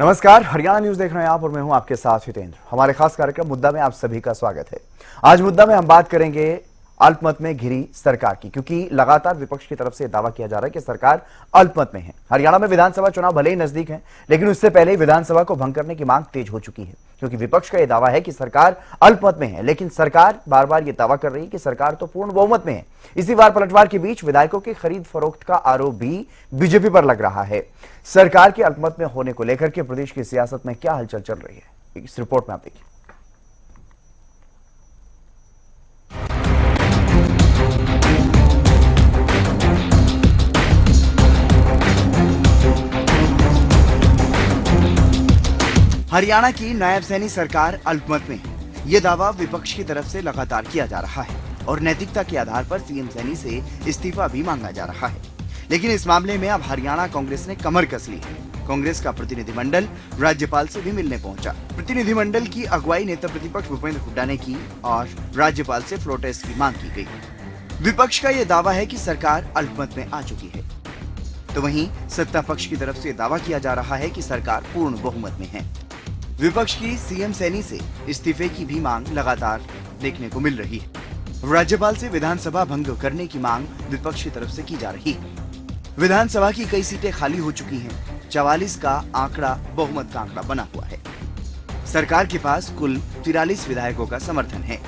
नमस्कार, हरियाणा न्यूज देख रहे हैं आप और मैं हूं आपके साथ हितेंद्र। हमारे खास कार्यक्रम मुद्दा में आप सभी का स्वागत है। आज मुद्दा में हम बात करेंगे अल्पमत में घिरी सरकार की, क्योंकि लगातार विपक्ष की तरफ से दावा किया जा रहा है कि सरकार अल्पमत में है। हरियाणा में विधानसभा चुनाव भले ही नजदीक हैं, लेकिन उससे पहले ही विधानसभा को भंग करने की मांग तेज हो चुकी है, क्योंकि विपक्ष का यह दावा है कि सरकार अल्पमत में है, लेकिन सरकार बार बार यह दावा कर रही है कि सरकार तो पूर्ण बहुमत में है। इसी बार पलटवार के बीच विधायकों की खरीद फरोख्त का आरोप भी बीजेपी पर लग रहा है। सरकार के अल्पमत में होने को लेकर के प्रदेश की सियासत में क्या हलचल चल रही है, इस रिपोर्ट में आप देखिए। हरियाणा की नायब सैनी सरकार अल्पमत में है। ये दावा विपक्ष की तरफ से लगातार किया जा रहा है और नैतिकता के आधार पर सीएम सैनी से इस्तीफा भी मांगा जा रहा है। लेकिन इस मामले में अब हरियाणा कांग्रेस ने कमर कस ली है। कांग्रेस का प्रतिनिधिमंडल राज्यपाल से भी मिलने पहुंचा। प्रतिनिधिमंडल की अगुवाई नेता प्रतिपक्ष भूपेंद्र हुड्डा ने की और राज्यपाल से फ्लोर टेस्ट की मांग की गई। विपक्ष का यह दावा है कि सरकार अल्पमत में आ चुकी है, तो वहीं सत्ता पक्ष की तरफ से दावा किया जा रहा है कि सरकार पूर्ण बहुमत में है। विपक्ष की सीएम सैनी से इस्तीफे की भी मांग लगातार देखने को मिल रही है। राज्यपाल से विधानसभा भंग करने की मांग विपक्ष की तरफ से की जा रही है। विधानसभा की कई सीटें खाली हो चुकी हैं। 44 का आंकड़ा बहुमत का आंकड़ा बना हुआ है। सरकार के पास कुल 43 विधायकों का समर्थन है।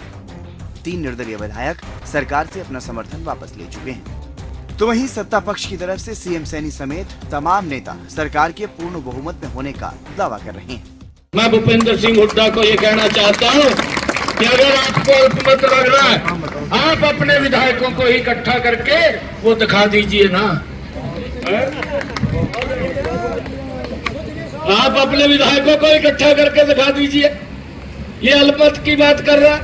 3 निर्दलीय विधायक सरकार से अपना समर्थन वापस ले चुके हैं। तो वहीं सत्ता पक्ष की तरफ से सीएम सैनी समेत तमाम नेता सरकार के पूर्ण बहुमत में होने का दावा कर रहे हैं। मैं भूपेंद्र सिंह हुड्डा को ये कहना चाहता हूँ कि अगर आपको अल्पमत लग रहा है, आप अपने विधायकों को इकट्ठा करके वो दिखा दीजिए ना। आप अपने विधायकों को इकट्ठा करके दिखा दीजिए। ये अल्पमत की बात कर रहा,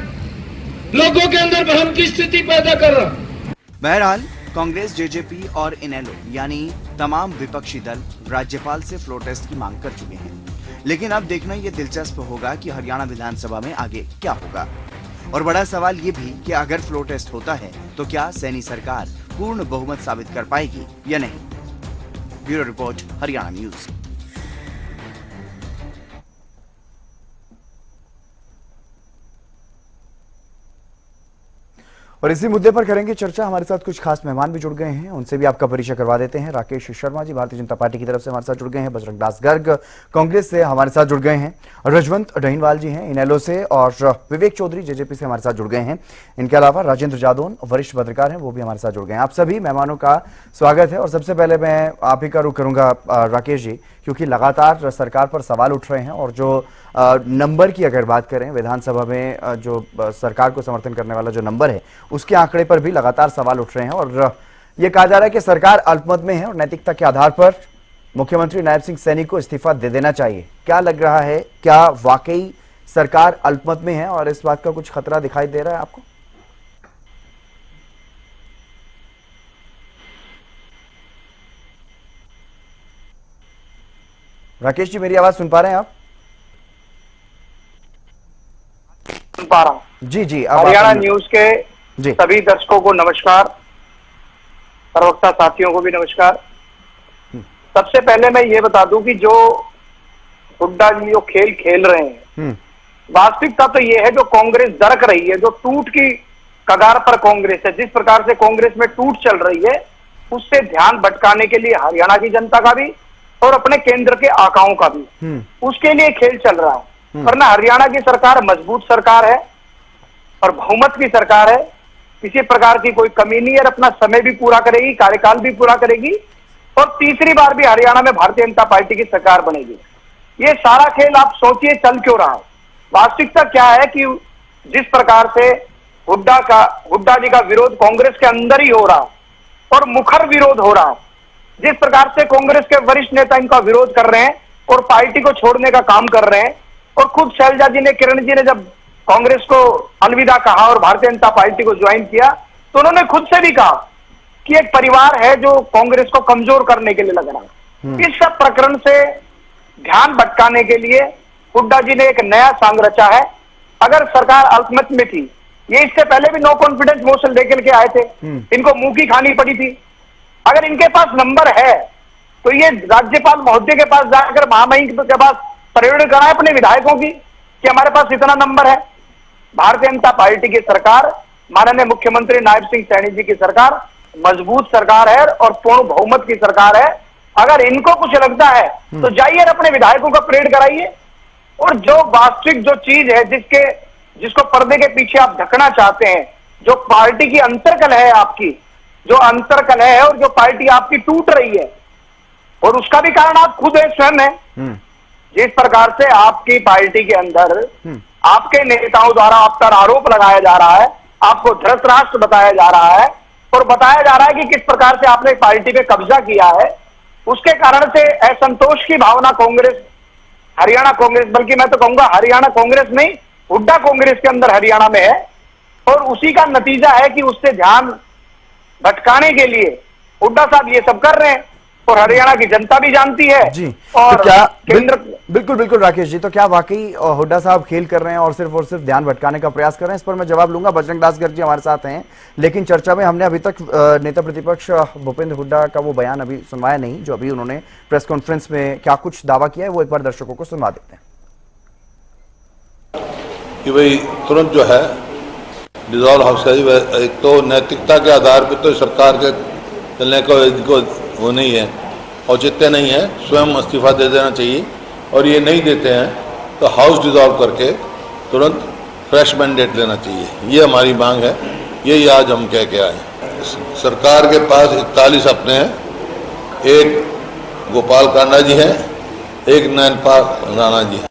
लोगों के अंदर भ्रम की स्थिति पैदा कर रहा। बहरहाल कांग्रेस, जेजेपी और इनेलो यानी तमाम विपक्षी दल राज्यपाल से फ्लोर टेस्ट की मांग कर चुके हैं। लेकिन अब देखना ये दिलचस्प होगा कि हरियाणा विधानसभा में आगे क्या होगा। और बड़ा सवाल ये भी कि अगर फ्लोर टेस्ट होता है तो क्या सैनी सरकार पूर्ण बहुमत साबित कर पाएगी या नहीं। Bureau report, Haryana news. और इसी मुद्दे पर करेंगे चर्चा। हमारे साथ कुछ खास मेहमान भी जुड़ गए हैं, उनसे भी आपका परिचय करवा देते हैं। राकेश शर्मा जी भारतीय जनता पार्टी की तरफ से हमारे साथ जुड़ गए हैं। बजरंग दास गर्ग कांग्रेस से हमारे साथ जुड़ गए हैं। रजवंत डहीनवाल जी हैं इनेलो से, और विवेक चौधरी जेजेपी से हमारे साथ जुड़ गए हैं। इनके अलावा राजेंद्र जादौन वरिष्ठ पत्रकार हैं, वो भी हमारे साथ जुड़ गए हैं। आप सभी मेहमानों का स्वागत है। और सबसे पहले मैं आप ही का रुख करूंगा राकेश जी, क्योंकि लगातार सरकार पर सवाल उठ रहे हैं और जो नंबर की अगर बात करें विधानसभा में जो सरकार को समर्थन करने वाला जो नंबर है उसके आंकड़े पर भी लगातार सवाल उठ रहे हैं। और ये कहा जा रहा है कि सरकार अल्पमत में है और नैतिकता के आधार पर मुख्यमंत्री नायब सिंह सैनी को इस्तीफा दे देना चाहिए। क्या लग रहा है, क्या वाकई सरकार अल्पमत में है और इस बात का कुछ खतरा दिखाई दे रहा है आपको? राकेश जी, मेरी आवाज सुन पा रहे हैं आप? पा रहा हूं जी जी। हरियाणा न्यूज के सभी दर्शकों को नमस्कार, प्रवक्ता साथियों को भी नमस्कार। सबसे पहले मैं ये बता दूं कि जो हुड्डा जी जो खेल खेल रहे हैं, वास्तविकता तो ये है जो कांग्रेस दरक रही है, जो टूट की कगार पर कांग्रेस है, जिस प्रकार से कांग्रेस में टूट चल रही है, उससे ध्यान भटकाने के लिए हरियाणा की जनता का भी और अपने केंद्र के आकाओं का भी, उसके लिए खेल चल रहा है। वरना हरियाणा की सरकार मजबूत सरकार है और बहुमत की सरकार है। किसी प्रकार की कोई कमी नहीं है, अपना समय भी पूरा करेगी, कार्यकाल भी पूरा करेगी और तीसरी बार भी हरियाणा में भारतीय जनता पार्टी की सरकार बनेगी। ये सारा खेल आप सोचिए चल क्यों रहा है। वास्तविकता क्या है कि जिस प्रकार से हुड्डा जी का विरोध कांग्रेस के अंदर ही हो रहा और मुखर विरोध हो रहा, जिस प्रकार से कांग्रेस के वरिष्ठ नेता इनका विरोध कर रहे हैं और पार्टी को छोड़ने का काम कर रहे हैं, और खुद शैलजा जी ने, किरण जी ने जब कांग्रेस को अलविदा कहा और भारतीय जनता पार्टी को ज्वाइन किया तो उन्होंने खुद से भी कहा कि एक परिवार है जो कांग्रेस को कमजोर करने के लिए लग रहा है। इस सब प्रकरण से ध्यान भटकाने के लिए हुड्डा जी ने एक नया सांग रचा है। अगर सरकार अल्पमत में थी, ये इससे पहले भी नो कॉन्फिडेंस मोशन लेकर के आए थे, इनको मुंह की खानी पड़ी थी। अगर इनके पास नंबर है तो ये राज्यपाल महोदय के पास जाकर महामहिम के पास परेड कराए अपने विधायकों की कि हमारे पास इतना नंबर है। भारतीय जनता पार्टी की सरकार, माननीय मुख्यमंत्री नायब सिंह सैनी जी की सरकार मजबूत सरकार है और पूर्ण बहुमत की सरकार है। अगर इनको कुछ लगता है तो जाइए अपने विधायकों का परेड कराइए। और जो वास्तविक जो चीज है जिसको पर्दे के पीछे आप ढकना चाहते हैं, जो पार्टी की अंतरकलह है, आपकी जो अंतरकलह है और जो पार्टी आपकी टूट रही है, और उसका भी कारण आप खुद है, स्वयं है। जिस प्रकार से आपकी पार्टी के अंदर आपके नेताओं द्वारा आप पर आरोप लगाया जा रहा है, आपको धृतराष्ट्र बताया जा रहा है और बताया जा रहा है कि किस प्रकार से आपने पार्टी पे कब्जा किया है, उसके कारण से असंतोष की भावना कांग्रेस, हरियाणा कांग्रेस, बल्कि मैं तो कहूंगा हरियाणा कांग्रेस नहीं, हुड्डा कांग्रेस के अंदर हरियाणा में है। और उसी का नतीजा है कि उससे ध्यान भटकाने के लिए हुड्डा साहब ये सब कर रहे हैं और हरियाणा की जनता भी जानती है जी। और तो क्या केंद्र बिल्कुल राकेश जी, तो क्या वाकई हुड्डा साहब खेल कर रहे हैं और सिर्फ ध्यान भटकाने का प्रयास कर रहे हैं? इस पर मैं जवाब लूंगा। बजरंग दास गर्ग जी हमारे साथ हैं, लेकिन चर्चा में हमने अभी तक नेता प्रतिपक्ष भूपेंद्र हुड्डा का वो बयान अभी सुनवाया नहीं, जो अभी उन्होंने प्रेस कॉन्फ्रेंस में क्या कुछ दावा किया है, वो एक बार दर्शकों को सुनवा देते हैं। कि भाई तुरंत जो है डिजॉल्व हाउस का, एक तो नैतिकता के आधार पर तो सरकार के चलने को इनको वो नहीं है, औचित्य नहीं है, स्वयं इस्तीफा दे देना चाहिए। और ये नहीं देते हैं तो हाउस डिजॉल्व करके तुरंत फ्रेश मैंडेट लेना चाहिए, ये हमारी मांग है। यही आज हम कह के आए। सरकार के पास 41 अपने हैं, एक गोपाल कांडा जी हैं, एक नैनपाल राणा जी हैं,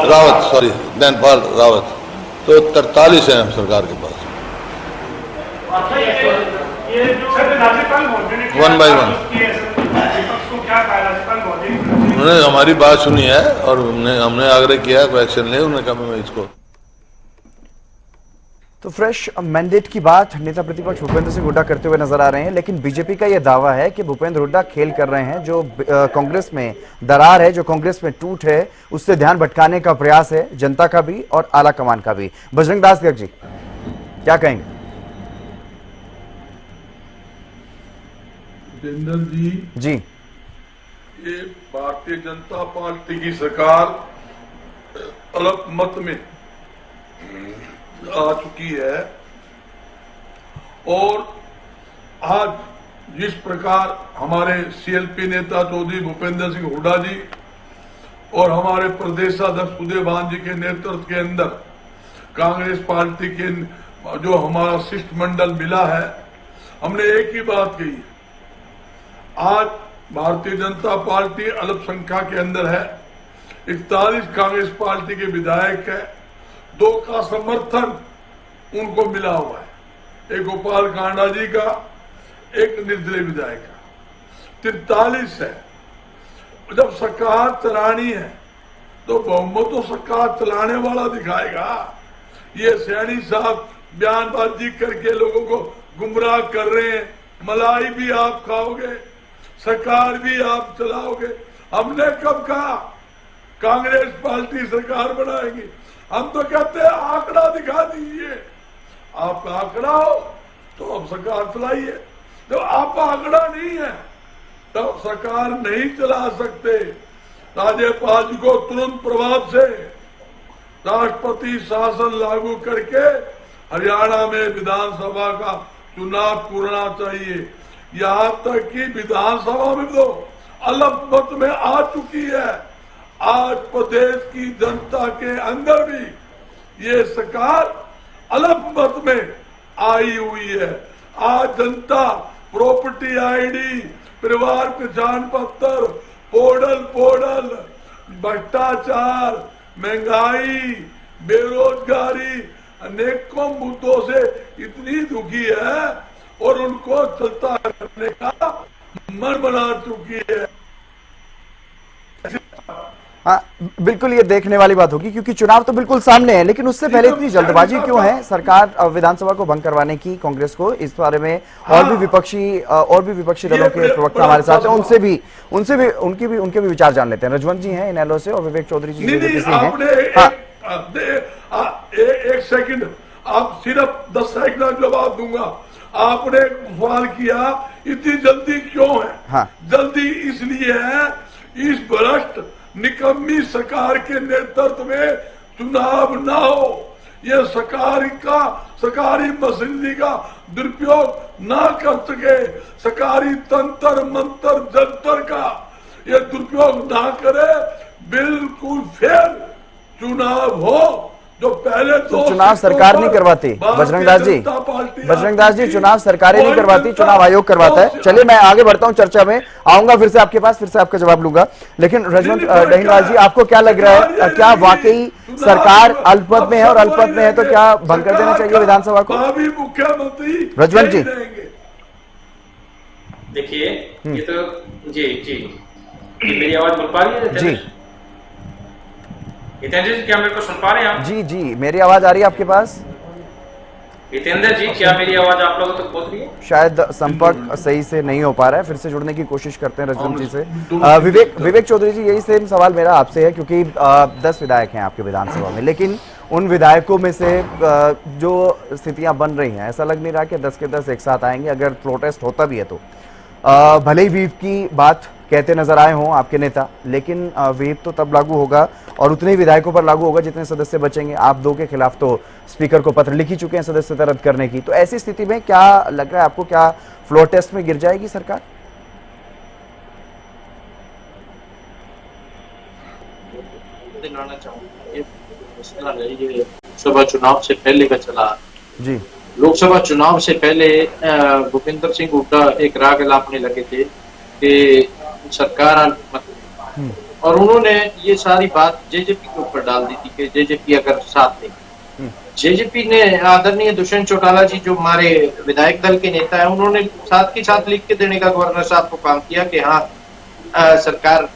रावत सॉरी नैनपाल रावत, तो 43 हैं सरकार के पास, 1 by 1। उन्होंने हमारी बात सुनी है और हमने आग्रह किया है एक्शन ले, उन्होंने कहा मैं इसको। तो फ्रेश मैंडेट की बात नेता प्रतिपक्ष भूपेंद्र सिंह हुड्डा करते हुए नजर आ रहे हैं, लेकिन बीजेपी का यह दावा है कि भूपेंद्र हुड्डा खेल कर रहे हैं, जो कांग्रेस में दरार है, जो कांग्रेस में टूट है, उससे ध्यान भटकाने का प्रयास है, जनता का भी और आला कमान का भी। बजरंग दास गर्ग जी क्या कहेंगे? भूपेंद्र जी, ये भारतीय जनता पार्टी की सरकार अल्पमत में आ चुकी है और आज जिस प्रकार हमारे सीएलपी नेता चौधरी भूपेंद्र सिंह हुड्डा जी और हमारे प्रदेशाध्यक्ष उदयभान जी के नेतृत्व के अंदर कांग्रेस पार्टी के जो हमारा शिष्टमंडल मिला है, हमने एक ही बात कही, आज भारतीय जनता पार्टी अल्पसंख्यक के अंदर है, 41 कांग्रेस पार्टी के विधायक है, 2 का समर्थन उनको मिला हुआ है, एक गोपाल कांडा जी का, एक निर्दलीय विधायक का, 43 है। जब सरकार चलानी है तो बहुमत तो सरकार चलाने वाला दिखाएगा। ये सैनी साहब बयानबाजी करके लोगों को गुमराह कर रहे हैं, मलाई भी आप खाओगे, सरकार भी आप चलाओगे। हमने कब कहा कांग्रेस पार्टी सरकार बनाएगी? हम तो कहते हैं आंकड़ा दिखा दीजिए, आप आंकड़ा हो तो अब सरकार चलाइए, जब आप आंकड़ा नहीं है तब सरकार नहीं चला सकते। राज्यपाल जी को तुरंत प्रभाव से राष्ट्रपति शासन लागू करके हरियाणा में विधानसभा का चुनाव करना चाहिए। यहाँ तक कि विधानसभा में तो अल्पमत में आ चुकी है। आज प्रदेश की जनता के अंदर भी ये सरकार अल्पमत में आई हुई है। आज जनता प्रॉपर्टी आईडी, परिवार पहचान पत्र, पोर्टल, भ्रष्टाचार, महंगाई, बेरोजगारी, अनेकों मुद्दों से इतनी दुखी है और उनको चलता करने का मन बना चुकी है। हाँ, बिल्कुल ये देखने वाली बात होगी, क्योंकि चुनाव तो बिल्कुल सामने है, लेकिन उससे पहले इतनी जल्दबाजी क्यों है सरकार विधानसभा को भंग करवाने की कांग्रेस को? इस बारे में और भी विपक्षी दलों के प्रवक्ता हमारे साथ हैं, उनके भी विचार जान लेते हैं। रजवंत जी हैं इनेलो से और विवेक चौधरी जी हैं। एक सेकंड, आप सिर्फ 10 सेकंड जवाब दूंगा। आपने सवाल किया इतनी जल्दी क्यों है? हाँ। जल्दी इसलिए है, इस भ्रष्ट निकम्मी सरकार के नेतृत्व में चुनाव ना हो, ये सरकारी मशीनरी का दुरुपयोग ना कर सके, सरकारी तंत्र मंत्र जंतर का ये दुरुपयोग ना करे, बिल्कुल फेयर चुनाव हो। जो पहले तो चुनाव सरकार नहीं करवाती बजरंग दास जी, बजरंग दास जी चुनाव सरकारें नहीं करवाती, चुनाव आयोग करवाता है। चलिए मैं आगे बढ़ता हूं, चर्चा में आऊंगा फिर से आपके पास, फिर से आपका जवाब लूंगा। लेकिन रजवंत दहीवाल जी, आपको क्या लग रहा है, क्या वाकई सरकार अल्पमत में है, और अल्पमत में है तो क्या भंग कर देना चाहिए विधानसभा को? मुख्यमंत्री रजवंत जी देखिए, ये तो जी मेरी आवाज मिल पा रही है जी? हितेंद्र जी, क्या मेरे को सुन पा रहे हैं आप? जी जी, मेरी आवाज आ रही है आपके पास? हितेंद्र जी, क्या मेरी आवाज आप लोगों तक पहुंच रही है? शायद संपर्क सही से नहीं हो पा रहा है, फिर से जुड़ने की कोशिश करते हैं रजवंत जी से। विवेक चौधरी जी, यही सेम सवाल मेरा आपसे है, क्योंकि 10 विधायक हैं आपके विधानसभा में, लेकिन उन विधायकों में से जो स्थितियां बन रही हैं, ऐसा लग नहीं रहा कि 10 के 10 एक साथ आएंगे। अगर प्रोटेस्ट होता भी है तो भले ही व्हीप की बात कहते नजर आए हों आपके नेता, लेकिन व्हीप तो तब लागू होगा और उतने ही विधायकों पर लागू होगा जितने सदस्य बचेंगे। आप 2 के खिलाफ तो स्पीकर को पत्र लिख ही चुके हैं सदस्यता रद्द करने की। तो ऐसी स्थिति में क्या लग रहा है आपको, क्या फ्लोर टेस्ट में गिर जाएगी सरकार? दिलाना चाहूंगा, ये मसला है, ये लोकसभा चुनाव से पहले का चला जी। लोकसभा चुनाव से पहले भूपेंद्र सिंह हुड्डा एक राग लापने लगे थे कि सरकार और उन्होंने ये सारी बात जेजेपी के ऊपर डाल दी थी कि जेजेपी अगर साथ नहीं। जेजेपी ने, आदरणीय दुष्यंत चौटाला जी जो हमारे विधायक दल के नेता है, उन्होंने साथ के साथ लिख के देने का गवर्नर साहब को काम किया कि हाँ सरकार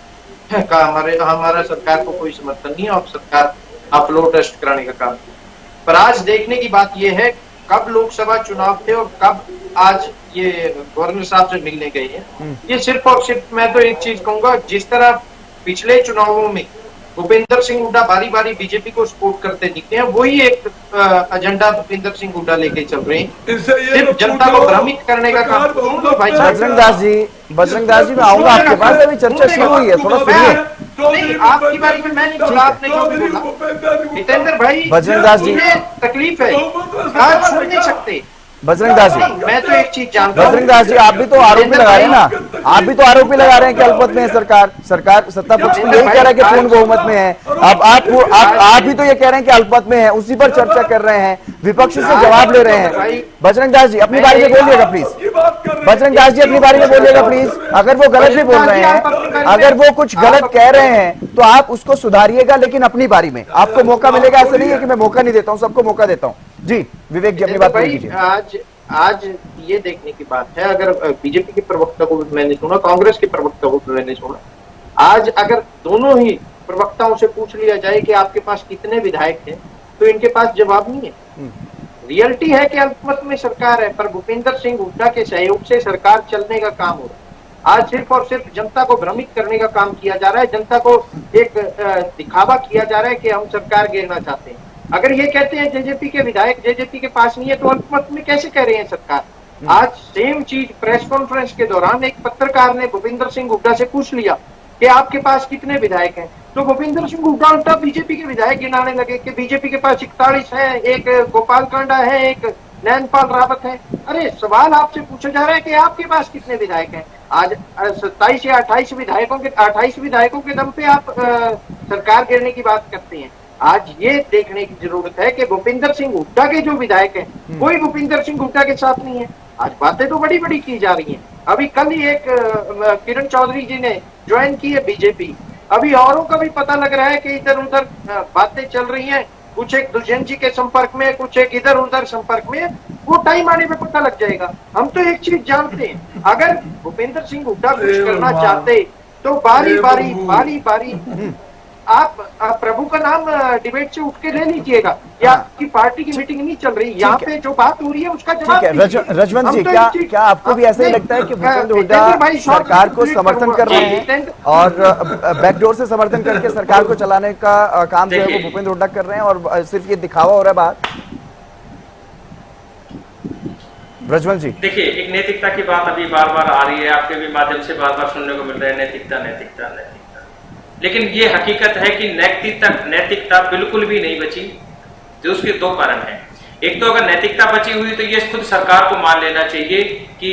का हमारा सरकार को कोई समर्थन नहीं है और सरकार अपलोड टेस्ट कराने का काम किया। पर आज देखने की बात यह है, कब लोकसभा चुनाव थे और कब आज ये गवर्नर साहब से मिलने गए हैं। ये सिर्फ और सिर्फ मैं तो एक चीज कहूंगा, जिस तरह पिछले चुनावों में भूपेंद्र सिंह हुड्डा बारी बारी बीजेपी को सपोर्ट करते दिखते हैं, वही एक एजेंडा भूपेंद्र सिंह हुड्डा लेके चल रहे हैं, सिर्फ जनता को भ्रमित करने का काम। बजरंग दास जी मैं आऊंगा आपके पास, अभी चर्चा शुरू हुई है, थोड़ा सुनिए। आपकी बारी में मैं नहीं बोला, आपने क्यों नहीं बोला? हितेंद्र भाई, बजरंग दास जी, तकलीफ है, आज सुन नहीं सकते। बजरंग दास जी, मैं तो एक चीज जानता हूं, बजरंग दास जी आप भी तो आरोपी लगा रहे हैं ना, आप भी तो आरोपी लगा रहे हैं कि अल्पमत में है सरकार सत्ता पक्ष तो यही कह रहा है कि पूर्ण बहुमत में है। अब आप भी तो ये कह रहे हैं कि अल्पमत में है, उसी पर चर्चा कर रहे हैं, विपक्ष से जवाब ले रहे हैं। बजरंग दास जी अपनी बारी में बोलिएगा प्लीज, बजरंग दास जी अपनी बारी में बोलिएगा प्लीज। अगर वो गलत भी बोल रहे हैं, अगर वो कुछ गलत कह रहे हैं तो आप उसको सुधारिएगा, लेकिन अपनी बारी में आपको मौका मिलेगा। ऐसा नहीं है कि मैं मौका नहीं देता हूँ, सबको मौका देता हूँ। जी विवेक जी अपनी बात पूरी कीजिए। आज ये देखने की बात है, अगर बीजेपी के प्रवक्ता को भी मैंने सुना, कांग्रेस के प्रवक्ता को भी मैंने सुना, आज अगर दोनों ही प्रवक्ताओं से पूछ लिया जाए कि आपके पास कितने विधायक हैं, तो इनके पास जवाब नहीं है। रियलिटी है कि अल्पमत में सरकार है, पर भूपेंद्र सिंह हुड्डा के सहयोग से सरकार चलने का काम हो रहा है। आज सिर्फ और सिर्फ जनता को भ्रमित करने का काम किया जा रहा है, जनता को एक दिखावा किया जा रहा है कि हम सरकार घेरना चाहते हैं। अगर ये कहते हैं जेजेपी के विधायक जेजेपी के पास नहीं है, तो अल्पमत में कैसे कह रहे हैं सरकार? आज सेम चीज प्रेस कॉन्फ्रेंस के दौरान एक पत्रकार ने भूपेंद्र सिंह हुड्डा से पूछ लिया कि आपके पास कितने विधायक हैं, तो भूपेंद्र सिंह हुड्डा उल्टा बीजेपी के विधायक गिनाने लगे कि बीजेपी के पास 41 है, एक गोपाल कांडा है, एक नैनपाल रावत है। अरे सवाल आपसे पूछा जा रहा है कि आपके पास कितने विधायक हैं। आज 27 या 28 विधायकों के दम पे आप सरकार घेरने की बात करते हैं। आज ये देखने की जरूरत है कि भूपेंद्र सिंह हुड्डा के जो विधायक हैं, कोई भूपेंद्र सिंह हुड्डा के साथ नहीं है। आज बातें तो बड़ी बड़ी की जा रही हैं। अभी कल ही एक किरण चौधरी जी ने ज्वाइन की है बीजेपी। अभी औरों का भी पता लग रहा है कि इधर उधर बातें चल रही हैं, कुछ एक दुष्यंत जी के संपर्क में, कुछ एक इधर उधर संपर्क में। वो टाइम आने पे पता लग जाएगा। हम तो एक चीज जानते हैं, अगर भूपेंद्र सिंह हुड्डा कुछ करना चाहते तो बारी बारी आप प्रभु का नाम डिबेट से उठ के ले लीजिएगा। या आपकी पार्टी की मीटिंग नहीं चल रही, यहाँ पे जो बात हो रही है उसका जवाब दीजिए। रजवंत जी, क्या आपको भी ऐसा ही लगता है कि भूपेंद्र हुड्डा सरकार को समर्थन कर रहे हैं और बैकडोर से समर्थन करके सरकार को चलाने का काम जो है वो भूपेंद्र हुड्डा कर रहे हैं और सिर्फ ये दिखावा हो रहा है बात? प्रज्वल जी, देखिए, एक नैतिकता की बात अभी बार बार आ रही है, आपके भी माध्यम से बार बार सुनने को मिल रहा है, नैतिकता नैतिकता नैतिकता। लेकिन ये हकीकत है कि नैतिकता बिल्कुल भी नहीं बची। जो उसके दो कारण हैं। एक तो अगर नैतिकता बची हुई तो ये खुद सरकार को मान लेना चाहिए कि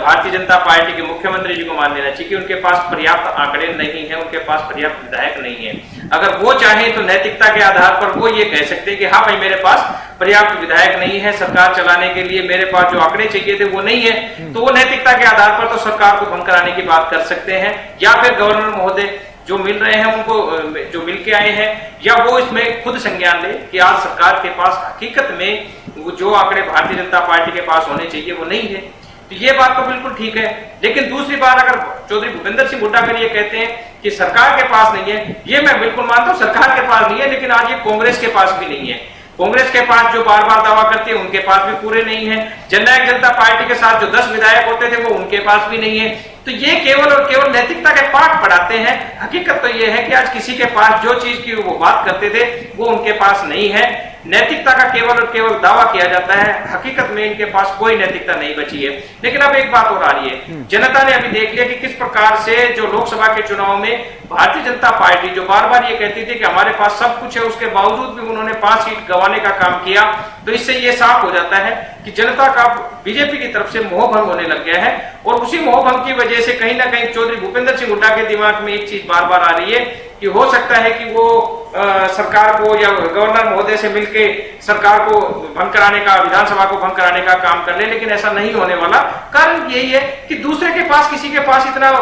भारतीय जनता पार्टी के मुख्यमंत्री जी को मान लेना चाहिए कि उनके पास पर्याप्त आंकड़े नहीं है, उनके पास पर्याप्त विधायक नहीं है। अगर वो चाहें तो नैतिकता के आधार पर वो ये कह सकते हैं कि हाँ भाई, मेरे पास पर्याप्त विधायक नहीं है, सरकार चलाने के लिए मेरे पास जो आंकड़े चाहिए थे वो नहीं है। तो वो नैतिकता के आधार पर तो सरकार को भंग कराने की बात कर सकते हैं, या फिर गवर्नर महोदय जो मिल रहे हैं उनको जो मिल के आए हैं, या वो इसमें खुद संज्ञान ले कि आज सरकार के पास हकीकत में वो जो आंकड़े भारतीय जनता पार्टी के पास होने चाहिए वो नहीं है। तो ये बात तो बिल्कुल ठीक है। लेकिन दूसरी बात, अगर चौधरी भूपेंद्र सिंह हुड्डा फिर ये कहते हैं कि सरकार के पास नहीं है, ये मैं बिल्कुल मानता हूं, सरकार के पास नहीं है, लेकिन आज ये कांग्रेस के पास भी नहीं है। कांग्रेस के पास जो बार बार दावा करती है उनके पास भी पूरे नहीं है। जननायक जनता पार्टी के साथ जो 10 विधायक होते थे वो उनके पास भी नहीं है। तो ये केवल और केवल नैतिकता के पाठ पढ़ाते हैं। हकीकत तो ये है कि आज किसी के पास जो चीज की वो बात करते थे वो उनके पास नहीं है। नैतिकता का केवल और केवल दावा किया जाता है, हकीकत में इनके पास कोई नैतिकता नहीं बची है। लेकिन अब एक बात और आ रही है, जनता ने अभी देख लिया कि किस प्रकार से जो लोकसभा के चुनाव में भारतीय जनता पार्टी जो बार बार ये कहती थी कि हमारे पास सब कुछ है, उसके बावजूद भी उन्होंने 5 सीट गंवाने का काम किया। तो इससे ये साफ हो जाता है कि जनता का बीजेपी की तरफ से मोहभंग होने लग गया है। और उसी मोहभंग की वजह से कहीं ना कहीं चौधरी भूपेंद्र सिंह हुड्डा के दिमाग में एक चीज बार बार आ रही है कि हो सकता है कि वो सरकार को या गवर्नर महोदय से मिलके सरकार को भंग कराने का, विधानसभा को भंग कराने का काम कर ले। लेकिन ऐसा नहीं होने वाला। कारण यही है कि दूसरे के पास, किसी के पास इतना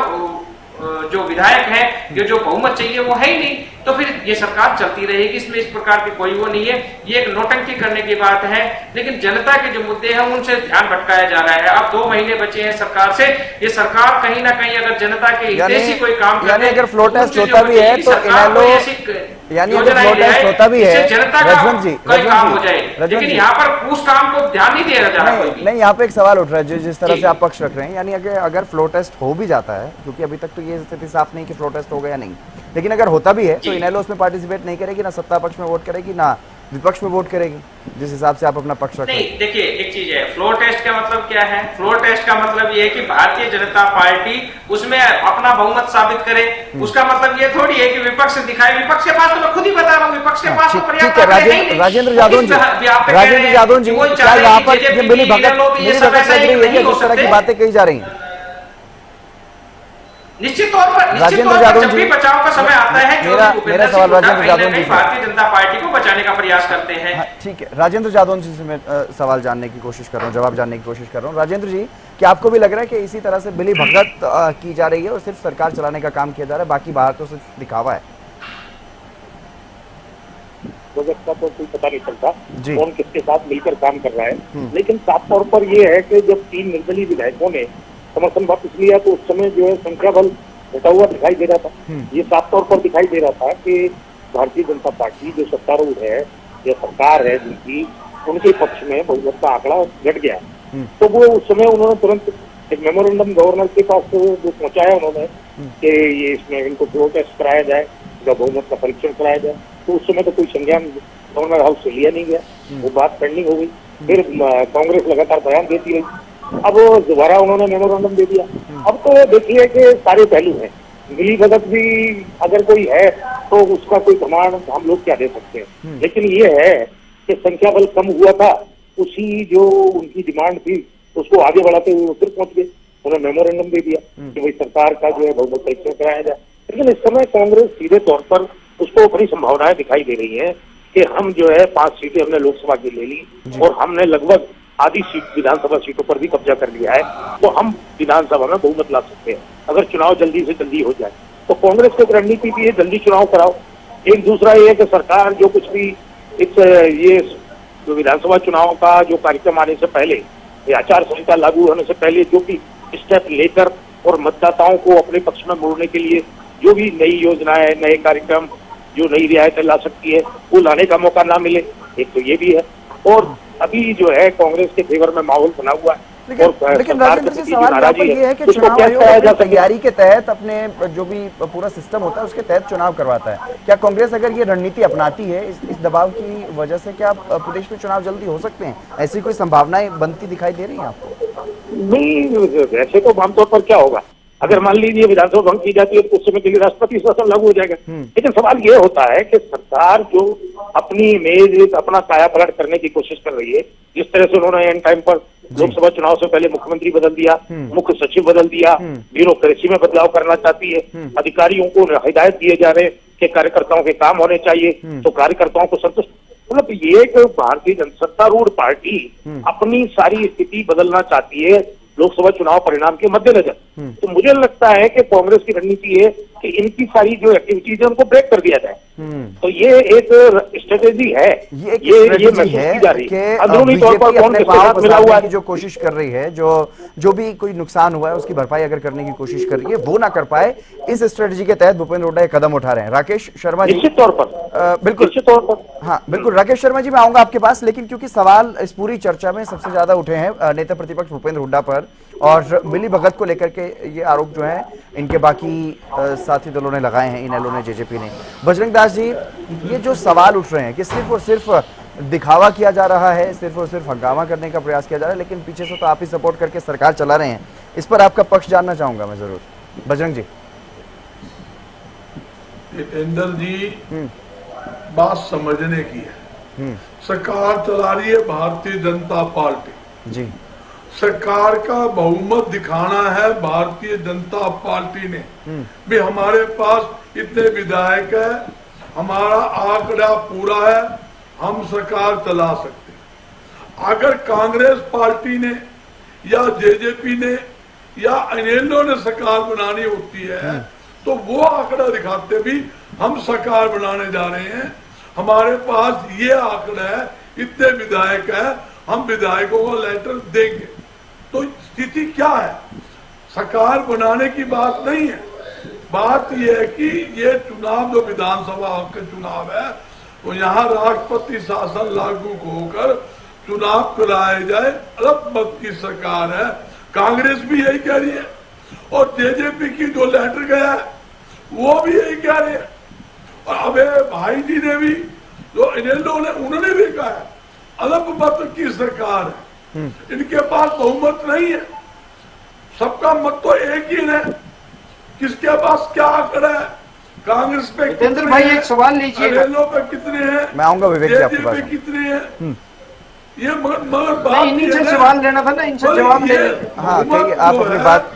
जो विधायक है, ये जो बहुमत चाहिए वो है ही नहीं। तो फिर ये सरकार चलती रहेगी, इसमें इस प्रकार की कोई वो नहीं है। ये एक नौटंकी करने की बात है। लेकिन जनता के जो मुद्दे हैं उनसे ध्यान भटकाया जा रहा है। अब 2 महीने बचे हैं सरकार से। ये सरकार कहीं ना कहीं अगर जनता के हितैषी कोई काम यानी अगर फ्लो टेस्ट होता भी है तो इनेलो, यानी अगर फ्लो टेस्ट होता भी है, रजवंत जी, काम हो जाए। लेकिन यहाँ पर उस काम को ध्यान नहीं दिया जा रहा। नहीं, यहाँ पे एक सवाल उठ रहा है जिस तरह से आप पक्ष रख रहे हैं, यानी अगर फ्लो टेस्ट हो भी जाता है, क्योंकि अभी तक तो ये स्थिति साफ नहीं कि फ्लो टेस्ट होगा या नहीं, लेकिन अगर होता भी है तो इनेलो उसमें पार्टिसिपेट नहीं करेगी, ना सत्ता पक्ष में वोट करेगी, ना विपक्ष में वोट करेगी, जिस हिसाब से आप अपना पक्ष रख रहे हैं। नहीं, देखिए एक चीज है, फ्लोर टेस्ट का मतलब क्या है? फ्लोर टेस्ट का मतलब ये है कि भारतीय जनता पार्टी उसमें अपना बहुमत साबित करे। उसका मतलब ये थोड़ी है कि विपक्ष दिखाए। विपक्ष के पास तो मैं खुद ही बता रहा हूँ, विपक्ष के पास तो पर्याप्त है। राजेंद्र यादव जी, क्या यहाँ पर मिली भगत लग रही है, जिस तरह की बातें कही जा रही हैं? निश्चित तौर पर जब भी बचाव का समय आता है, मेरा सवाल राजेंद्र यादव जी, भारतीय जनता पार्टी को बचाने का प्रयास करते हैं। ठीक है, राजेंद्र यादव जी से मैं सवाल जानने की कोशिश कर रहा हूँ, जवाब जानने की कोशिश कर रहा हूँ। राजेंद्र जी, क्या आपको भी लग रहा है कि इसी तरह से मिली भगत की जा रही है और सिर्फ सरकार चलाने का काम किया जा रहा है, बाकी बाहर तो सिर्फ दिखावा है? प्रोजेक्ट का तो कोई पता नहीं चलता कौन किसके साथ मिलकर काम कर रहा है। लेकिन साफ तौर पर यह है कि जब 3 निर्दलीय विधायकों ने समर्थन वापस लिया तो उस समय जो है संख्या बल घटा हुआ दिखाई दे रहा था। ये साफ तौर पर दिखाई दे रहा था कि भारतीय जनता पार्टी जो सत्तारूढ़ है या सरकार है जिनकी, उनके पक्ष में बहुमत का आंकड़ा घट गया। तो वो उस समय उन्होंने तुरंत एक मेमोरेंडम गवर्नर के पास जो पहुंचाया उन्होंने कि ये इसमें इनको फ्लो टेस्ट कराया जाए, बहुमत का परीक्षण कराया जाए। तो उस समय तो कोई संज्ञान गवर्नर हाउस से लिया नहीं गया, वो बात पेंडिंग हो गई। फिर कांग्रेस लगातार बयान देती रही, अब दोबारा उन्होंने मेमोरेंडम दे दिया। अब तो देखिए कि सारे पहलू हैं, मिली भगत भी अगर कोई है तो उसका कोई प्रमाण हम लोग क्या दे सकते हैं। लेकिन ये है कि संख्या बल कम हुआ था, उसी जो उनकी डिमांड थी उसको आगे बढ़ाते हुए फिर पहुंच गए, उन्होंने मेमोरेंडम दे दिया कि भाई सरकार का जो है बहुमत परीक्षण कराया जाए। लेकिन इस समय कांग्रेस सीधे तौर पर उसको अपनी संभावनाएं दिखाई दे रही है कि हम जो है 5 सीटें हमने लोकसभा की ले ली और हमने लगभग आधी सीट विधानसभा सीटों पर भी कब्जा कर लिया है, तो हम विधानसभा में बहुमत ला सकते हैं अगर चुनाव जल्दी से जल्दी हो जाए। तो कांग्रेस की रणनीति भी है जल्दी चुनाव कराओ। एक दूसरा ये है कि सरकार जो कुछ भी ये जो विधानसभा चुनाव का जो कार्यक्रम आने से पहले, आचार संहिता लागू होने से पहले जो भी स्टेप लेकर और मतदाताओं को अपने पक्ष में मोड़ने के लिए जो भी नई योजनाएं, नए कार्यक्रम, जो नई रियायतें ला सकती है वो लाने का मौका ना मिले, एक तो ये भी है। और अभी जो है कांग्रेस के फेवर में माहौल बना हुआ है लेकिन राजेंद्र जी, सवाल यहाँ पर ये है कि चुनाव आयोग अपनी तैयारी के तहत अपने जो भी पूरा सिस्टम होता है उसके तहत चुनाव करवाता है। क्या कांग्रेस अगर ये रणनीति अपनाती है इस दबाव की वजह से, क्या प्रदेश में चुनाव जल्दी हो सकते हैं? ऐसी कोई संभावनाएं बनती दिखाई दे रही है आपको? नहीं, वैसे तो आमतौर पर क्या होगा, अगर मान लीजिए विधानसभा भंग की जाती है तो उस समय के लिए राष्ट्रपति शासन लागू हो जाएगा। लेकिन सवाल ये होता है कि सरकार जो अपनी इमेज, अपना काया पलट करने की कोशिश कर रही है, जिस तरह से उन्होंने एंड टाइम पर लोकसभा चुनाव से पहले मुख्यमंत्री बदल दिया, मुख्य सचिव बदल दिया, ब्यूरोक्रेसी में बदलाव करना चाहती है, अधिकारियों को हिदायत दिए जा रहे कि कार्यकर्ताओं के काम होने चाहिए, तो कार्यकर्ताओं को संतुष्ट, मतलब ये एक भारतीय जनता सत्तारूढ़ पार्टी अपनी सारी स्थिति बदलना चाहती है लोकसभा चुनाव परिणाम के मद्देनजर। तो मुझे लगता है कि कांग्रेस की रणनीति है कि इनकी सारी जो एक्टिविटीज है उनको ब्रेक कर दिया जाए। तो ये एक स्ट्रेटेजी है, ये महसूस की जा रही है अंदरूनी तौर पर कौन किसके साथ मिला हुआ है। जो कोशिश कर रही है, जो भी कोई नुकसान हुआ है उसकी भरपाई अगर करने की कोशिश कर रही है, वो ना कर पाए, इस स्ट्रेटेजी के तहत भूपेंद्र हुड्डा कदम उठा रहे हैं। राकेश शर्मा जी, निश्चित तौर पर, बिल्कुल निश्चित तौर पर, हाँ बिल्कुल। राकेश शर्मा जी, मैं आऊंगा आपके पास, लेकिन क्योंकि सवाल इस पूरी चर्चा में सबसे ज्यादा उठे हैं नेता प्रतिपक्ष भूपेंद्र हुड्डा पर, और मिली भगत को लेकर के ये आरोप जो है इनके बाकी साथी दलों ने लगाए हैं, इनेलो ने, जेजेपी ने। बजरंग दास जी, ये जो सवाल उठ रहे हैं कि सिर्फ और सिर्फ दिखावा किया जा रहा है, सिर्फ और सिर्फ हंगामा करने का प्रयास किया जा रहा है, लेकिन पीछे से तो आप ही सपोर्ट करके सरकार चला रहे हैं, इस पर आपका पक्ष जानना चाहूंगा मैं जरूर। बजरंग जी। जितेंद्र जी, बात समझने की है। सरकार चला रही है भारतीय जनता पार्टी जी, सरकार का बहुमत दिखाना है भारतीय जनता पार्टी ने भी। हमारे पास इतने विधायक है, हमारा आंकड़ा पूरा है, हम सरकार चला सकते हैं। अगर कांग्रेस पार्टी ने या जेजेपी ने या इनेलो ने सरकार बनानी होती है तो वो आंकड़ा दिखाते भी हम सरकार बनाने जा रहे हैं, हमारे पास ये आंकड़ा है, इतने विधायक है, हम विधायकों को लेटर देंगे। तो स्थिति क्या है? सरकार बनाने की बात नहीं है, बात यह है कि ये चुनाव जो विधानसभा के चुनाव है वो यहाँ राष्ट्रपति शासन लागू होकर चुनाव कराए जाए, अल्पमत की सरकार है। कांग्रेस भी यही कह रही है और जेजेपी की जो लेटर गया है वो भी यही कह रही है, और अबे भाई जी ने भी, जो इनेलो ने, उन्होंने भी कहा है अल्पमत की सरकार है, इनके पास बहुमत नहीं है, सबका मत तो एक ही है, किसके पास क्या आंकड़ा है? कांग्रेस पे जितेंद्र भाई एक सवाल लीजिए, इनेलो पे कितने हैं, मैं आऊंगा विवेक जी आपके पास, कितने हैं? ये मगर बात इन्हीं से सवाल लेना था ना, इनसे जवाब ले लेते। हाँ कहिए, आप अपनी बात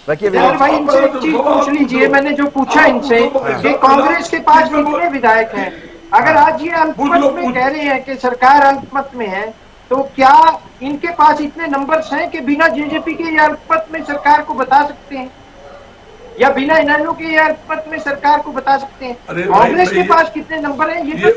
रखिए। भाई इनसे एक चीज पूछ लीजिए, मैंने जो पूछा इनसे कि कांग्रेस के पास कितने विधायक हैं, अगर आज ये अल्पमत में कह रहे हैं कि सरकार अल्पमत में है, तो क्या इनके पास इतने नंबर्स हैं कि बिना जेजेपी के ये अल्पमत में सरकार को बता सकते हैं, या बिना इनेलो के ये अल्पमत में सरकार को बता सकते हैं? कांग्रेस के पास कितने नंबर हैं ये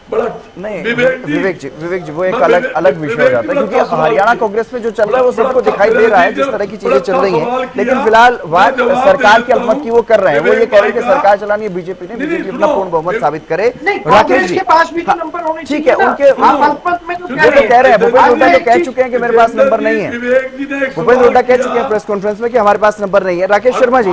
तो नहीं विवेक जी वो एक अलग विषय हो जाता है, क्योंकि हरियाणा कांग्रेस में जो चल रहा है वो सबको दिखाई दे रहा है जिस तरह की चीजें चल रही हैं, लेकिन फिलहाल बात सरकार के अल्पमत की वो कर रहे हैं, वो ये कह रहे हैं कि सरकार चलानी है बीजेपी ने, बीजेपी अपना पूर्ण बहुमत साबित करे। राकेश जी, ठीक है, उनके कह रहे हैं, भूपेंद्र हुड्डा तो कह चुके हैं कि मेरे पास नंबर नहीं है, भूपेंद्र हुड्डा कह चुके हैं प्रेस कॉन्फ्रेंस में कि हमारे पास नंबर नहीं है। राकेश शर्मा जी,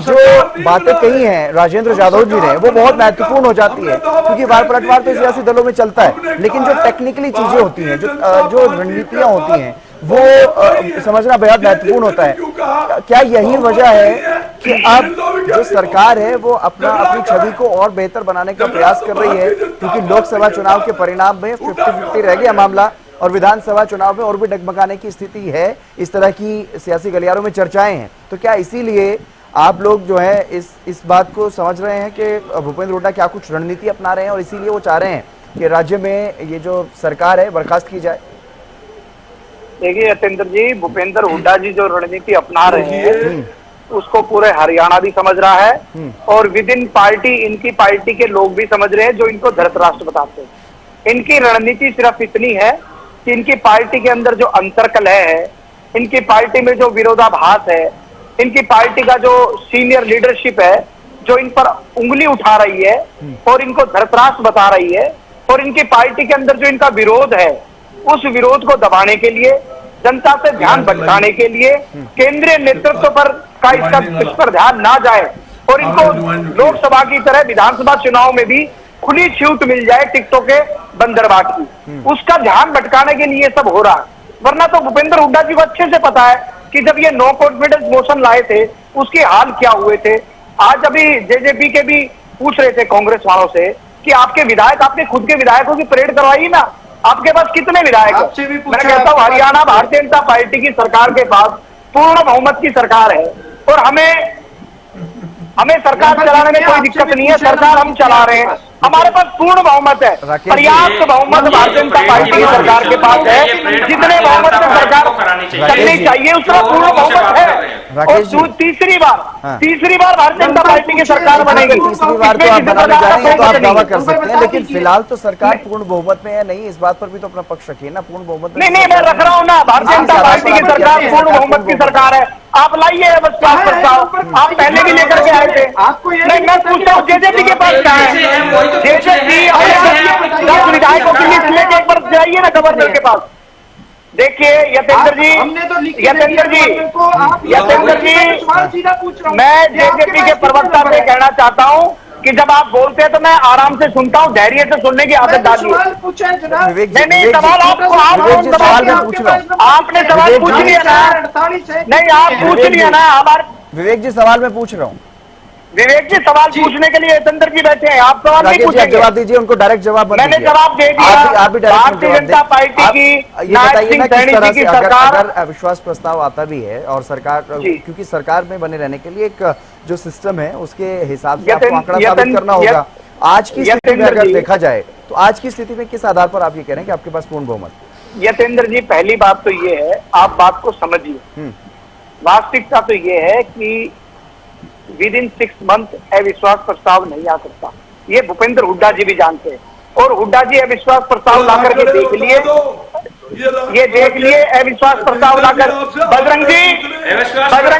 जो बातें कही है राजेंद्र यादव जी ने वो बहुत महत्वपूर्ण हो जाती है, क्योंकि वार पलटवार तो सियासी दलों में चलता है, लेकिन जो टेक्निकली चीजें होती हैं, जो रणनीतियां होती हैं, वो समझना बेहद महत्वपूर्ण होता है। क्या यही वजह है कि अब जो सरकार है वो अपनी छवि को और बेहतर बनाने का प्रयास कर रही है, क्योंकि लोकसभा चुनाव के परिणाम में 50-50 रह गया मामला, और विधानसभा चुनाव में और भी डगमगाने की स्थिति है, इस तरह की सियासी गलियारों में चर्चाएं हैं, तो क्या इसीलिए आप लोग जो है इस बात को समझ रहे हैं कि भूपेंद्र हुड्डा क्या कुछ रणनीति अपना रहे हैं और इसीलिए वो चाह रहे हैं कि राज्य में ये जो सरकार है बर्खास्त की जाए? देखिए यतेंद्र जी, भूपेंद्र हुड्डा जी जो रणनीति अपना रहे हैं उसको पूरे हरियाणा भी समझ रहा है, और विद इन पार्टी इनकी पार्टी के लोग भी समझ रहे हैं जो इनको धृतराष्ट्र बताते हैं। इनकी रणनीति सिर्फ इतनी है कि इनकी पार्टी के अंदर जो अंतरकलह है, इनकी पार्टी में जो विरोधाभास है, इनकी पार्टी का जो सीनियर लीडरशिप है जो इन पर उंगली उठा रही है और इनको धृतराष्ट्र बता रही है, और इनकी पार्टी के अंदर जो इनका विरोध है, उस विरोध को दबाने के लिए, जनता से ध्यान भटकाने के लिए, केंद्रीय नेतृत्व पर इस पर ध्यान ना जाए और इनको लोकसभा की तरह विधानसभा चुनाव में भी खुली छूट मिल जाए टिकटों के बंदरबाट की, उसका ध्यान भटकाने के लिए सब हो रहा है। वरना तो भूपेंद्र हुड्डा जी को अच्छे से पता है कि जब ये नो कॉन्फिडेंस मोशन लाए थे उसके हाल क्या हुए थे। आज अभी जेजेपी के भी पूछ रहे थे कांग्रेस वालों से कि आपके विधायक, आपके खुद के विधायकों की परेड करवाइए ना, आपके पास कितने विधायक हैं? मैं कहता हूँ हरियाणा भारतीय जनता पार्टी की सरकार के पास पूर्ण बहुमत की सरकार है और हमें सरकार चलाने में कोई दिक्कत नहीं है। सरकार हम चला रहे हैं, हमारे पास पूर्ण बहुमत है, पर्याप्त बहुमत भारतीय जनता पार्टी की सरकार के पास है। जितने बहुमत से सरकार चलनी चाहिए उसका पूर्ण बहुमत है। और तीसरी बार भारतीय जनता पार्टी की सरकार बनेगी। तीसरी बार तो आप बनाने जा रहे हैं तो आप दावा कर सकते हैं, लेकिन फिलहाल तो सरकार पूर्ण बहुमत में है नहीं, इस बात पर भी तो अपना पक्ष रखिए ना। पूर्ण बहुमत नहीं, मैं रख रहा हूँ ना, भारतीय जनता पार्टी की सरकार पूर्ण बहुमत की सरकार है। आप लाइए अविश्वास प्रस्ताव, आप पहले भी लेकर के आए थे। नहीं, मैं पूछता हूँ जेजेपी के पास क्या है? जेजेपी अपने 10 विधायकों की लिस्ट लेके एक बार जाइए ना गवर्नर के पास। देखिए यतेंद्र जी, मैं जेजेपी के प्रवक्ता से कहना चाहता हूँ कि जब आप बोलते हैं तो मैं आराम से सुनता हूँ, धैर्य से सुनने की आदत डालिए। नहीं, सवाल आपको आपने सवाल पूछ लिया ना। नहीं, आप पूछ लिया ना हमारे। विवेक जी सवाल मैं पूछ रहा हूँ। विवेक जी सवाल पूछने के लिए यतेंद्र जी बैठे हैं, आप सवाल नहीं पूछेंगे। जवाब दीजिए, उनको डायरेक्ट जवाब मैंने जवाब दे दिया। आप भी भारतीय जनता पार्टी की ये बताइए ना किस तरह से सरकार, अगर अविश्वास प्रस्ताव आता भी है और सरकार, क्योंकि सरकार में बने रहने के लिए एक जो सिस्टम है उसके हिसाब से आपको आंकड़ा साबित करना होगा। आज की स्थिति में अगर देखा जाए तो आज की स्थिति में किस आधार पर आप ये कह रहे हैं कि आपके पास पूर्ण बहुमत? यतेंद्र जी, पहली बात तो ये है, आप बात को समझिए। वास्तविकता तो ये है कि विद इन 6 मंथ अविश्वास प्रस्ताव नहीं आ सकता, ये भूपेंद्र हुड्डा जी भी जानते हैं। और हुड्डा जी अविश्वास प्रस्ताव ला करके देख लिए, ये देख लिए अविश्वास प्रस्ताव लाकर। बजरंग जी अगर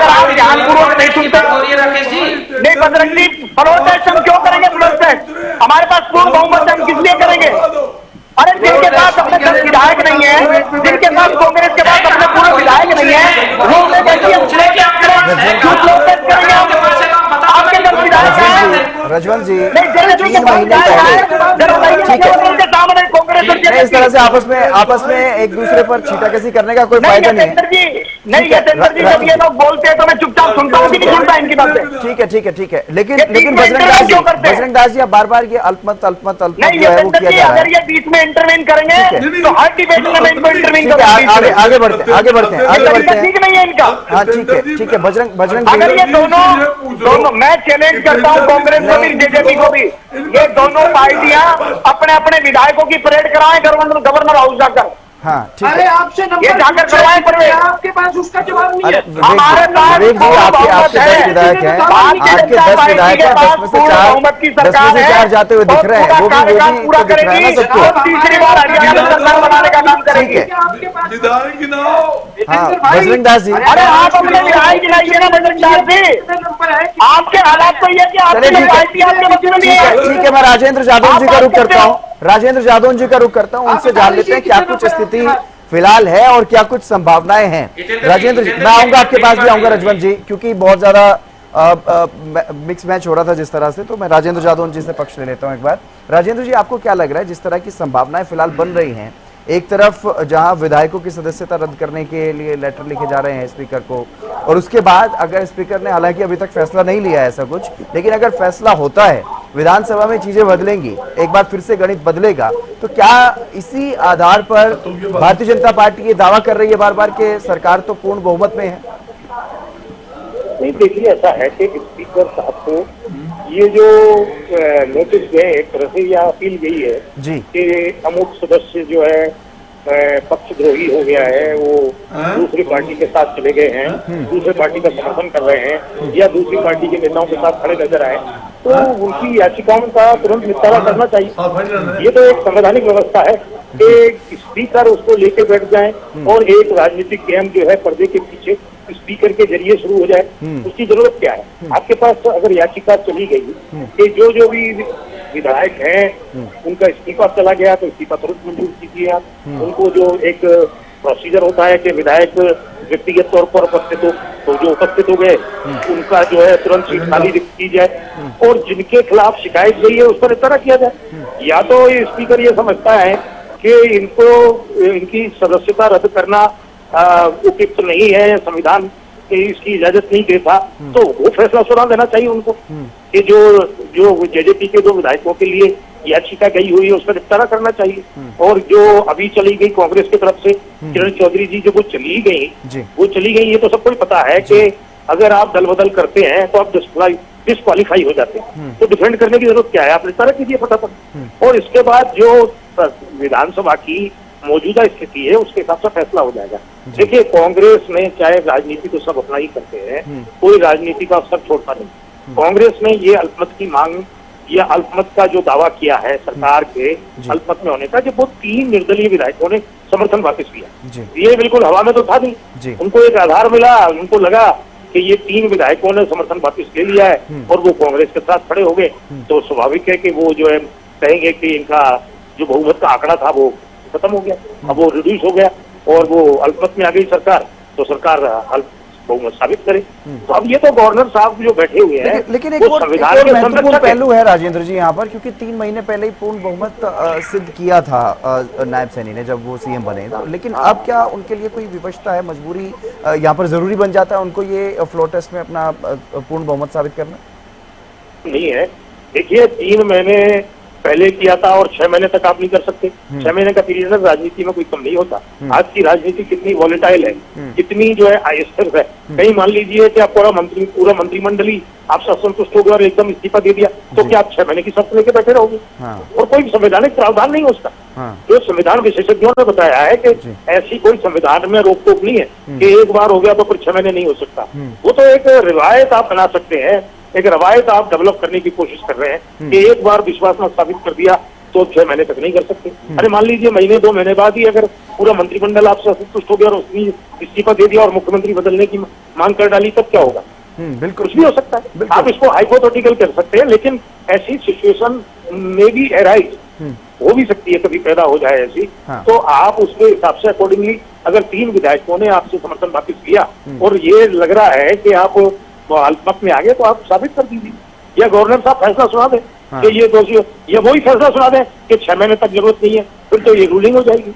आप ध्यानपूर्वक नहीं सुनते, नहीं बजरंग जी, फ्लोर टेस्ट हम क्यों करेंगे? फ्लोर टेस्ट हमारे पास पूर्ण बहुमत हम किस लिए करेंगे? अरे जिनके पास अपने 10 विधायक नहीं है, जिनके पास कांग्रेस के पास अपने पूरे विधायक नहीं है, वो उन्हें देखिए आपके 10 विधायक हैं। रजवंत जी, नहीं, 3 महीने इस तरह से आपस में एक दूसरे पर छीटाकशी करने का कोई फायदा नहीं है। नहीं, यतेंद्र जी जब ये लोग बोलते हैं तो मैं चुपचाप सुनता हूँ कि नहीं सुनता इनकी बातें। ठीक है। लेकिन बजरंग दास जी, आप बार ये अल्पमत जो है वो किया जा रहा है। अगर ये बीच में इंटरवेन करेंगे तो हर डिबेट में मैं इनको इंटरवेन करूंगा। आगे बढ़ते हैं। ठीक नहीं है इनका। हाँ ठीक है। बजरंग अगर ये दोनों मैं चैलेंज करता हूँ कांग्रेस को भी जेजेपी को भी, ये दोनों पार्टियां अपने विधायकों की परेड कराएं गवर्नर हाउस जाकर। हाँ ठीक है, आपसे ये जाकर करवाएं परेड। आपके पास उसका जवाब नहीं है। हमारे पास आपके 10 विधायक हैं, आपके 10 विधायक हैं, 10 में से 4 जाते हुए दिख रहे हैं, वो भी दिख रहा है ना सबको। तीसरी बार हरियाणा में सरकार बनाने का काम करेंगे। हाँ बजरंग दास जी, अरे आप अपने विधायक गिनाइए ना बजरंग दास जी। आपके हालात तो ये कि आपकी पार्टी आपके मत में नहीं है। ठीक है, मैं राजेंद्र जादव जी का रुख करता हूँ, उनसे जान लेते हैं क्या कुछ स्थिति फिलहाल है और क्या कुछ संभावनाएं हैं। राजेंद्र जी, मैं आऊंगा आपके पास भी आऊंगा रजवंत जी, क्योंकि बहुत ज्यादा मिक्स मैच हो रहा था जिस तरह से, तो मैं राजेंद्र जादव जी से पक्ष ले लेता हूं एक बार। राजेंद्र जी, आपको क्या लग रहा है जिस तरह की संभावनाएं फिलहाल बन रही हैं, एक तरफ जहां विधायकों की सदस्यता रद्द करने के लिए लेटर लिखे जा रहे हैं स्पीकर को, और उसके बाद अगर स्पीकर ने, हालांकि अभी तक फैसला नहीं लिया है ऐसा कुछ, लेकिन अगर फैसला होता है विधानसभा में चीजें बदलेंगी, एक बार फिर से गणित बदलेगा, तो क्या इसी आधार पर भारतीय जनता पार्टी ये दावा कर रही है बार बार कि सरकार तो पूर्ण बहुमत में है? नहीं, देखिए ऐसा है कि स्पीकर साहब को ये जो नोटिस गए एक तरह से या अपील गई है जी कि अमुक सदस्य जो है पक्षद्रोही हो गया है, वो दूसरी पार्टी के साथ चले गए हैं, दूसरी पार्टी का समर्थन कर रहे हैं या दूसरी पार्टी के नेताओं के साथ खड़े नजर आए, तो उनकी याचिकाओं का तुरंत निपटारा करना चाहिए। ये तो एक संवैधानिक व्यवस्था है कि स्पीकर उसको लेके बैठ जाए और एक राजनीतिक गेम जो है पर्दे के पीछे स्पीकर के जरिए शुरू हो जाए। उसकी जरूरत क्या है? आपके पास अगर याचिका चली गई कि जो भी विधायक हैं उनका इस्तीफा चला गया तो इस्तीफा तुरंत मंजूर कीजिए आप। उनको जो एक प्रोसीजर होता है कि विधायक व्यक्तिगत तौर पर उपस्थित हो, तो जो उपस्थित हो गए उनका जो है तुरंत सीट खाली की जाए और जिनके खिलाफ शिकायत गई है उस पर इतना किया जाए। या तो ये स्पीकर ये समझता है कि इनको इनकी सदस्यता रद्द करना उपयुक्त नहीं है, संविधान इसकी इजाजत नहीं देता, तो वो फैसला सुना देना चाहिए उनको कि जो जेजेपी के 2 विधायकों के लिए याचिका गई हुई है उस पर निपटारा करना चाहिए। और जो अभी चली गई कांग्रेस की तरफ से किरण चौधरी जी जो वो चली गई ये तो सबको ही पता है कि अगर आप दल बदल करते हैं तो आप डिस्क्वालीफाई हो जाते हैं, तो डिफेंड करने की जरूरत क्या है, आप निपटारा कीजिए फटाफट। और इसके बाद जो विधानसभा की मौजूदा स्थिति है उसके हिसाब से फैसला हो जाएगा। देखिए कांग्रेस में चाहे राजनीति तो सब अपना ही करते हैं, कोई राजनीति का अवसर छोड़ता नहीं। कांग्रेस ने ये अल्पमत की मांग या अल्पमत का जो दावा किया है सरकार के अल्पमत में होने का, जब वो 3 निर्दलीय विधायकों ने समर्थन वापस किया, ये बिल्कुल हवा में तो था नहीं, उनको एक आधार मिला, उनको लगा कि ये 3 विधायकों ने समर्थन वापस ले लिया है और वो कांग्रेस के साथ खड़े हो गए, तो स्वाभाविक है कि वो जो है कहेंगे कि इनका जो बहुमत का आंकड़ा था वो खत्म हो गया, अब वो रिड्यूस हो गया और वो अल्पमत में आ गई सरकार, तो सरकार बहुमत साबित करे। तो अब ये तो गवर्नर साहब जो बैठे हुए हैं, लेकिन एक और महत्वपूर्ण पहलू है राजेंद्र जी यहाँ पर, क्योंकि 3 महीने पहले ही पूर्ण बहुमत सिद्ध किया था नायब सैनी ने जब वो सीएम बने, लेकिन अब क्या उनके लिए कोई विवशता है, मजबूरी यहाँ पर जरूरी बन जाता है उनको ये फ्लोर टेस्ट में अपना पूर्ण बहुमत साबित करना? नहीं है, देखिए 3 महीने पहले किया था और 6 महीने तक आप नहीं कर सकते। 6 महीने का पीरियड राजनीति में कोई कम नहीं होता। आज की राजनीति कितनी वॉलेटाइल है, कितनी जो है अस्थिर है। कहीं मान लीजिए कि आप पूरा मंत्रिमंडली आपसे असंतुष्ट हो गया और एकदम इस्तीफा दे दिया, तो क्या आप 6 महीने की शर्त लेके बैठे रहोगे? और कोई संवैधानिक प्रावधान नहीं उसका। जो संविधान विशेषज्ञों ने बताया है कि ऐसी कोई संविधान में रोक टोक नहीं है कि एक बार हो गया तो फिर 6 महीने नहीं हो सकता। वो तो एक रिवायत आप बना सकते हैं, एक रवायत आप डेवलप करने की कोशिश कर रहे हैं कि एक बार विश्वास मत साबित कर दिया तो 6 महीने तक नहीं कर सकते। अरे मान लीजिए महीने 2 महीने बाद ही अगर पूरा मंत्रिमंडल आपसे असंतुष्ट हो गया और उसने इस्तीफा दे दिया और मुख्यमंत्री बदलने की मांग कर डाली, तब क्या होगा? बिल्कुल कुछ भी हो सकता है। आप इसको हाइपोथेटिकल कर सकते हैं, लेकिन ऐसी सिचुएशन में भी एराइज हो भी सकती है, कभी पैदा हो जाए ऐसी। तो आप उसके हिसाब से अकॉर्डिंगली, अगर 3 विधायकों ने आपसे समर्थन वापिस किया और ये लग रहा है कि आप अल्पमत में आ गए, तो आप साबित कर दीजिए, या गवर्नर साहब फैसला सुना दें कि ये दोषी, या वही फैसला सुना दें कि 6 महीने तक जरूरत नहीं है, फिर तो ये रूलिंग हो जाएगी।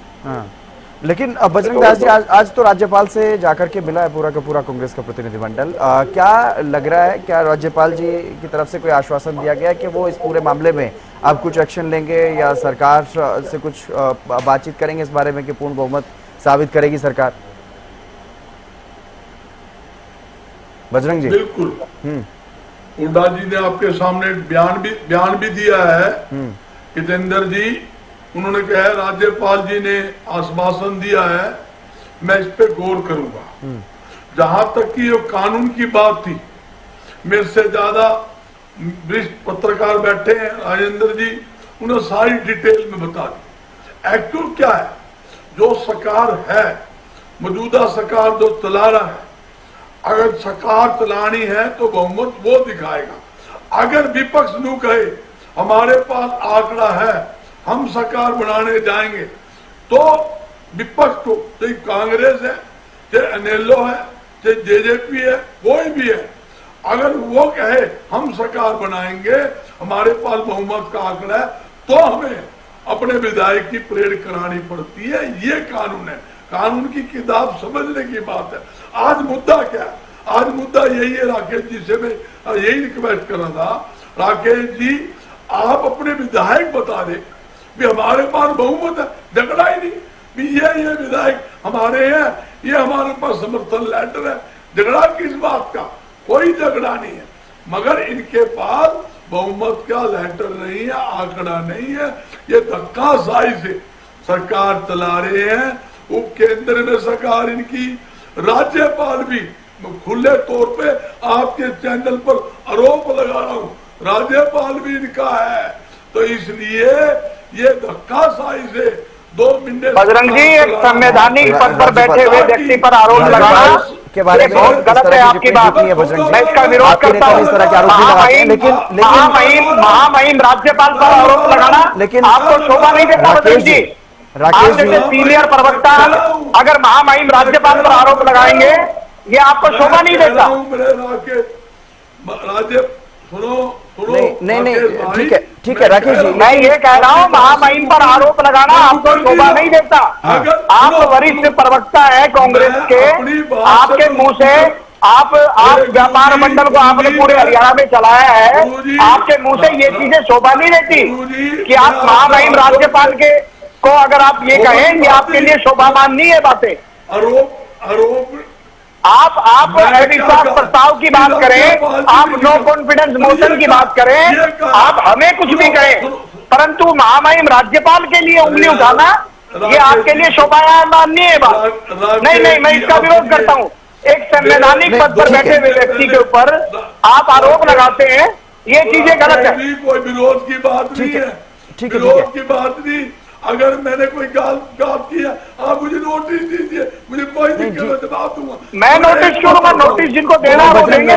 लेकिन बजरंग दास जी, आज तो राज्यपाल से जाकर के मिला है पूरा का पूरा कांग्रेस का प्रतिनिधिमंडल, क्या लग रहा है, क्या राज्यपाल जी की तरफ से कोई आश्वासन दिया गया है कि वो इस पूरे मामले में आप कुछ एक्शन लेंगे या सरकार से कुछ बातचीत करेंगे इस बारे में कि पूर्ण बहुमत साबित करेगी सरकार? बजरंग जी बिल्कुल, हुड्डा जी ने आपके सामने बयान भी दिया है, जितेंद्र जी, उन्होंने कहा है राज्यपाल जी ने आश्वासन दिया है, मैं इस पे गौर करूंगा। जहां तक कि ये कानून की बात थी, मेरे से ज्यादा वरिष्ठ पत्रकार बैठे हैं राजेंद्र जी, उन्हें सारी डिटेल में बता दी। एक्चुअल क्या है, जो सरकार है, मौजूदा सरकार जो चला रहा है, अगर सरकार चलानी है तो बहुमत वो दिखाएगा। अगर विपक्ष नू कहे हमारे पास आंकड़ा है, हम सरकार बनाने जाएंगे, तो विपक्ष को, चाहे कांग्रेस है, चाहे अनेलो है, चाहे जेजेपी है, कोई भी है, अगर वो कहे हम सरकार बनाएंगे, हमारे पास बहुमत का आंकड़ा है, तो हमें अपने विधायक की परेड करानी पड़ती है। ये कानून है, कानून की किताब समझने की बात है। आज मुद्दा क्या है? आज मुद्दा यही है, राकेश जी से मैं यही रिक्वेस्ट कर रहा था, राकेश जी आप अपने विधायक बता दे भी हमारे पास बहुमत है, झगड़ा ही नहीं भी ये विधायक हमारे हैं, ये हमारे पास समर्थन लेटर है, झगड़ा किस बात का? कोई झगड़ा नहीं है, मगर इनके पास बहुमत का लेटर नहीं है, आंकड़ा नहीं है, ये धक्काशाही से सरकार चला रहे हैं। वो केंद्र में सरकार इनकी, राज्यपाल भी, खुले तौर पे आपके चैनल पर आरोप लगा रहा हूं, राज्यपाल भी इनका है, तो इसलिए ये धक्काशाही से 2 महीने बजरंग जी, एक संवैधानिक पद पर बैठे हुए व्यक्ति पर आरोप लगाना के बारे में बहुत गलत है आपकी बात। मैं इसका विरोध करता हूँ। इस तरह के आरोप भी लगाते हैं, लेकिन महामहिम राज्यपाल पर आरोप लगाना लेकिन आपको शोभा नहीं देता। राकेश जी, आप जैसे सीनियर प्रवक्ता अगर महामहिम राज्यपाल पर आरोप लगाएंगे ये आपको शोभा नहीं देता। नहीं, ठीक है राकेश जी, मैं ये कह रहा हूँ महामहिम पर आरोप लगाना आपको शोभा नहीं देता। आप वरिष्ठ प्रवक्ता है कांग्रेस के, आपके मुंह से आप व्यापार मंडल को आपने पूरे हरियाणा में चलाया है, आपके मुंह से ये चीजें शोभा नहीं देती कि आप महामहिम राज्यपाल के को अगर आप ये कहें, ये आपके लिए शोभामान नहीं है बातें। आरोप आप अविश्वास प्रस्ताव की बात करें, आप नो कॉन्फिडेंस मोशन की बात करें, आप हमें कुछ भी करें, परंतु महामहिम राज्यपाल के लिए उंगली उठाना ये आपके लिए शोभामान नहीं है बात। नहीं, मैं इसका विरोध करता हूँ। एक संवैधानिक पद पर बैठे हुए व्यक्ति के ऊपर आप आरोप लगाते हैं, ये चीजें गलत है। कोई विरोध की बात नहीं है, विरोध की बात नहीं। अगर मैंने कोई गलत किया आप मुझे नोटिस दीजिए, मुझे कोई दिक्कत है, जवाब दूंगा। मैं नोटिस क्यों दूंगा? नोटिस जिनको देना है वो देंगे।